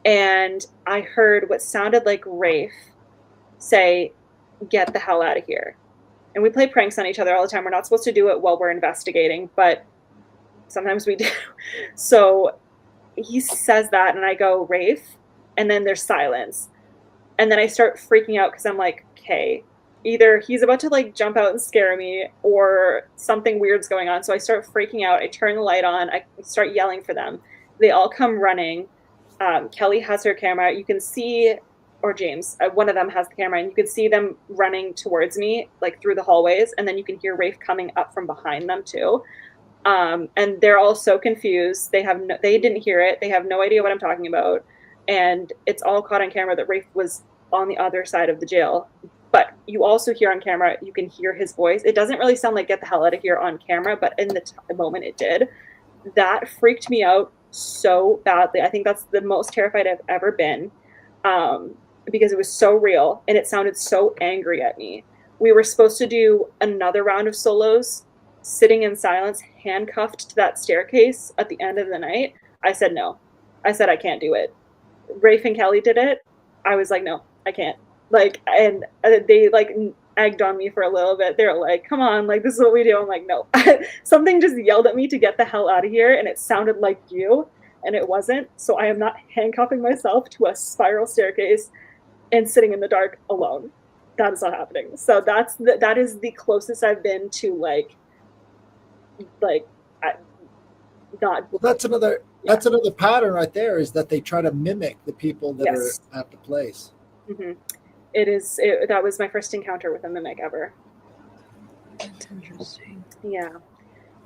[SPEAKER 4] And I heard what sounded like Rafe say, get the hell out of here. And we play pranks on each other all the time. We're not supposed to do it while we're investigating, but sometimes we do. So he says that, and I go, Rafe, and then there's silence. And then I start freaking out, because I'm like, okay, either he's about to like jump out and scare me, or something weird's going on. So I start freaking out. I turn the light on. I start yelling for them. They all come running. Kelly has her camera. You can see, or James, one of them has the camera, and you can see them running towards me, like through the hallways. And then you can hear Rafe coming up from behind them too. And they're all so confused. They didn't hear it. They have no idea what I'm talking about. And it's all caught on camera that Rafe was on the other side of the jail. But you also hear on camera, you can hear his voice. It doesn't really sound like get the hell out of here on camera, but in the moment it did. That freaked me out so badly. I think that's the most terrified I've ever been, because it was so real, and it sounded so angry at me. We were supposed to do another round of solos, sitting in silence, handcuffed to that staircase at the end of the night. I said no. I said I can't do it. Rafe and Kelly did it. I was like, no, I can't. Like, and they like egged on me for a little bit. They're like, come on, like this is what we do. I'm like, no. Something just yelled at me to get the hell out of here, and it sounded like you, and it wasn't. So I am not handcuffing myself to a spiral staircase and sitting in the dark alone. That is not happening. So that is the closest I've been to like not.
[SPEAKER 3] Well, that's another pattern right there, is that they try to mimic the people that are at the place.
[SPEAKER 4] Mm-hmm. That was my first encounter with a mimic ever.
[SPEAKER 2] That's interesting.
[SPEAKER 4] Yeah.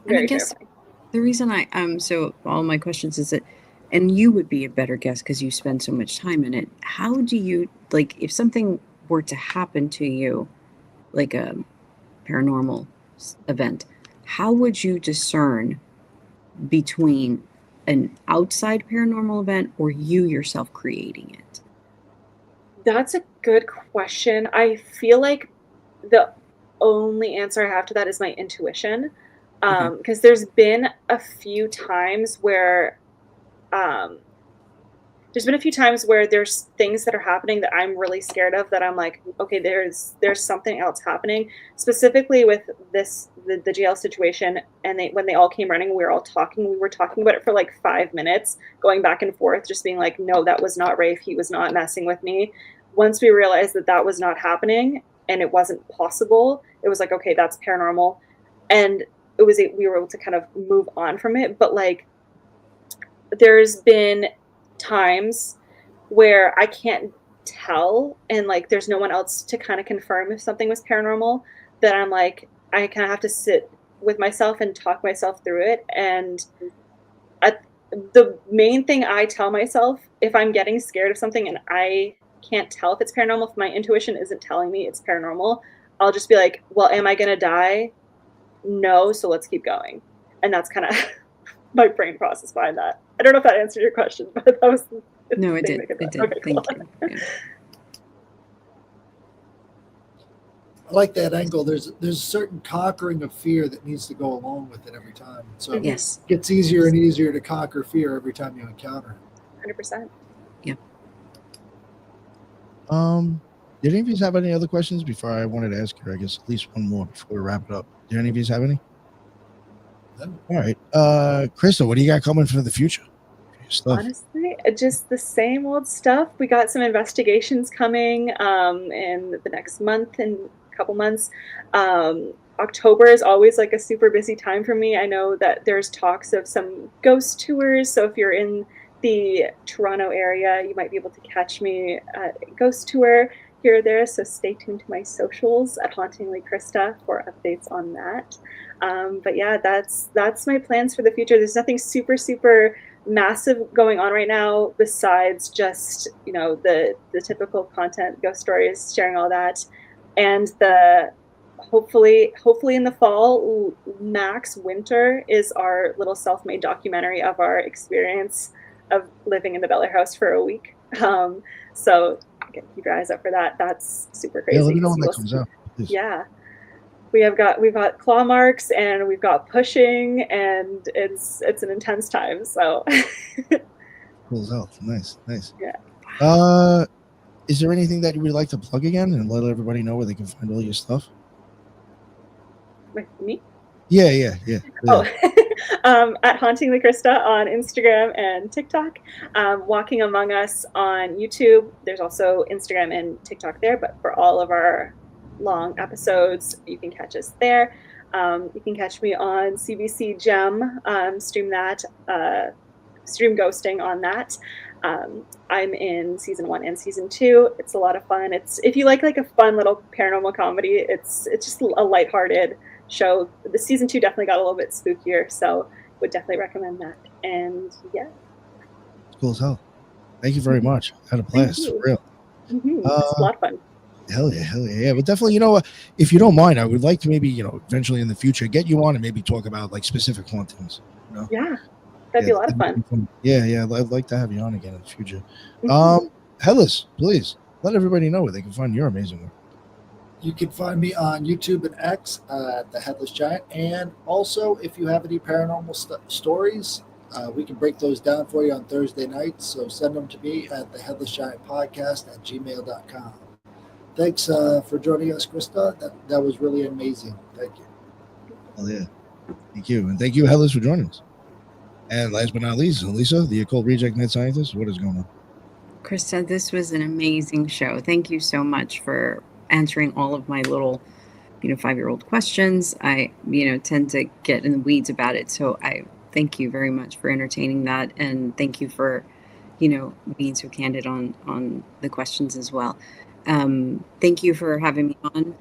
[SPEAKER 2] And I guess the reason so all my questions is that, and you would be a better guest because you spend so much time in it. How do you, like, if something were to happen to you, like a paranormal event, how would you discern between an outside paranormal event or you yourself creating it?
[SPEAKER 4] That's a good question. I feel like the only answer I have to that is my intuition. Because there's been a few times where there's things that are happening that I'm really scared of, that I'm like, okay, there's something else happening. Specifically with the jail situation, and when they all came running, we were talking about it for like 5 minutes, going back and forth, just being like, no, that was not Rafe. He was not messing with me. Once we realized that was not happening and it wasn't possible, it was like, okay, that's paranormal. And we were able to kind of move on from it. But like, there's been times where I can't tell, and like there's no one else to kind of confirm if something was paranormal, that I'm like, I kind of have to sit with myself and talk myself through it. And the main thing I tell myself, if I'm getting scared of something and I can't tell if it's paranormal, if my intuition isn't telling me it's paranormal, I'll just be like, well, am I gonna die? No, so let's keep going. And that's kind of my brain process behind that. I don't know if that answered your question, but that was
[SPEAKER 2] No, it did. It did.
[SPEAKER 4] Okay, cool.
[SPEAKER 2] Thank you. Yeah.
[SPEAKER 3] I like that angle. There's a certain conquering of fear that needs to go along with it every time. So
[SPEAKER 2] Yes.
[SPEAKER 3] it gets easier and easier to conquer fear every time you encounter it.
[SPEAKER 4] 100%.
[SPEAKER 1] Did any of you have any other questions before I wanted to ask you? I guess at least one more before we wrap it up. Did any of you have any?
[SPEAKER 3] No.
[SPEAKER 1] All right. Krista, what do you got coming for the future? Your stuff.
[SPEAKER 4] Honestly, just the same old stuff. We got some investigations coming in the next month and couple months. October is always like a super busy time for me. I know that there's talks of some ghost tours, so if you're in the Toronto area, you might be able to catch me at a ghost tour here or there, so stay tuned to my socials at Hauntingly Krista for updates on that. But yeah, that's my plans for the future. There's nothing super massive going on right now besides just, you know, the typical content, ghost stories, sharing all that, and the hopefully in the fall, Max Winter is our little self-made documentary of our experience of living in the Bair House for a week. So keep your eyes up for that. That's super crazy.
[SPEAKER 1] Yeah, let me know when that comes out, please.
[SPEAKER 4] Yeah. We've got claw marks and we've got pushing, and it's an intense time. So
[SPEAKER 1] Cool as hell. Nice.
[SPEAKER 4] Yeah.
[SPEAKER 1] Is there anything that you would like to plug again and let everybody know where they can find all your stuff?
[SPEAKER 4] With me?
[SPEAKER 1] Yeah.
[SPEAKER 4] Oh, at Hauntingly Krista on Instagram and TikTok. Walking Among Us on YouTube. There's also Instagram and TikTok there, but for all of our long episodes, you can catch us there. You can catch me on CBC Gem, stream ghosting on that. I'm in season 1 and season 2. It's a lot of fun. It's, if you like a fun little paranormal comedy, it's just a lighthearted show. The season 2 definitely got a little bit spookier, so would definitely recommend that. And yeah,
[SPEAKER 1] Cool as hell. Thank you very much. I had a blast, for real.
[SPEAKER 4] It's a lot of fun.
[SPEAKER 1] Hell yeah. But definitely, you know, if you don't mind, I would like to maybe, you know, eventually in the future get you on and maybe talk about like specific hauntings. You know?
[SPEAKER 4] Yeah, that'd be a lot of fun.
[SPEAKER 1] Yeah. I'd like to have you on again in the future. Hellas, please let everybody know where they can find your amazing work.
[SPEAKER 3] You can find me on YouTube and X at The Headless Giant. And also, if you have any paranormal stories, we can break those down for you on Thursday nights. So send them to me at theheadlessgiantpodcast@gmail.com. Thanks for joining us, Krista. That was really amazing. Thank you.
[SPEAKER 1] Hell yeah. Thank you. And thank you, Hellas, for joining us. And last but not least, Lisa, the Occult Reject Mad Scientist. What is going on?
[SPEAKER 2] Krista, this was an amazing show. Thank you so much for answering all of my little, 5-year-old questions. I, tend to get in the weeds about it. So I thank you very much for entertaining that. And thank you for, being so candid on the questions as well. Thank you for having me on.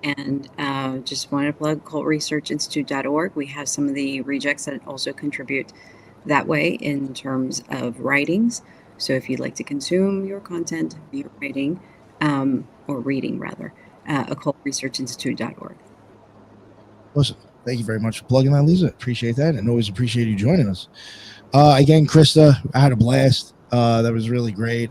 [SPEAKER 2] And just want to plug cultresearchinstitute.org. We have some of the rejects that also contribute that way in terms of writings. So if you'd like to consume your content via writing, or reading rather, occultresearchinstitute.org.
[SPEAKER 1] Awesome. Thank you very much for plugging that, Lisa. Appreciate that, and always appreciate you joining us. Again, Krista, I had a blast. That was really great.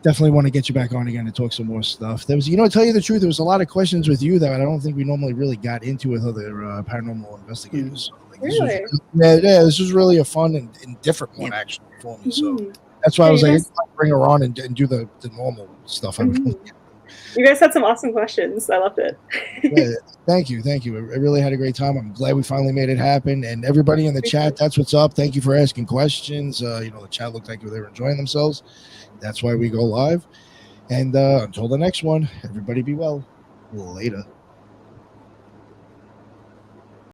[SPEAKER 1] Definitely want to get you back on again to talk some more stuff. There was, to tell you the truth, there was a lot of questions with you that I don't think we normally really got into with other paranormal investigators.
[SPEAKER 4] Really?
[SPEAKER 1] This was really a fun and different one, actually, for me. So that's why I was like, I'd bring her on and do the normal stuff.
[SPEAKER 4] You guys had some awesome questions. I loved it.
[SPEAKER 1] Yeah, thank you. I really had a great time. I'm glad we finally made it happen. And everybody in the chat, that's what's up. Thank you for asking questions. The chat looked like they were enjoying themselves. That's why we go live. And until the next one, everybody be well. Later.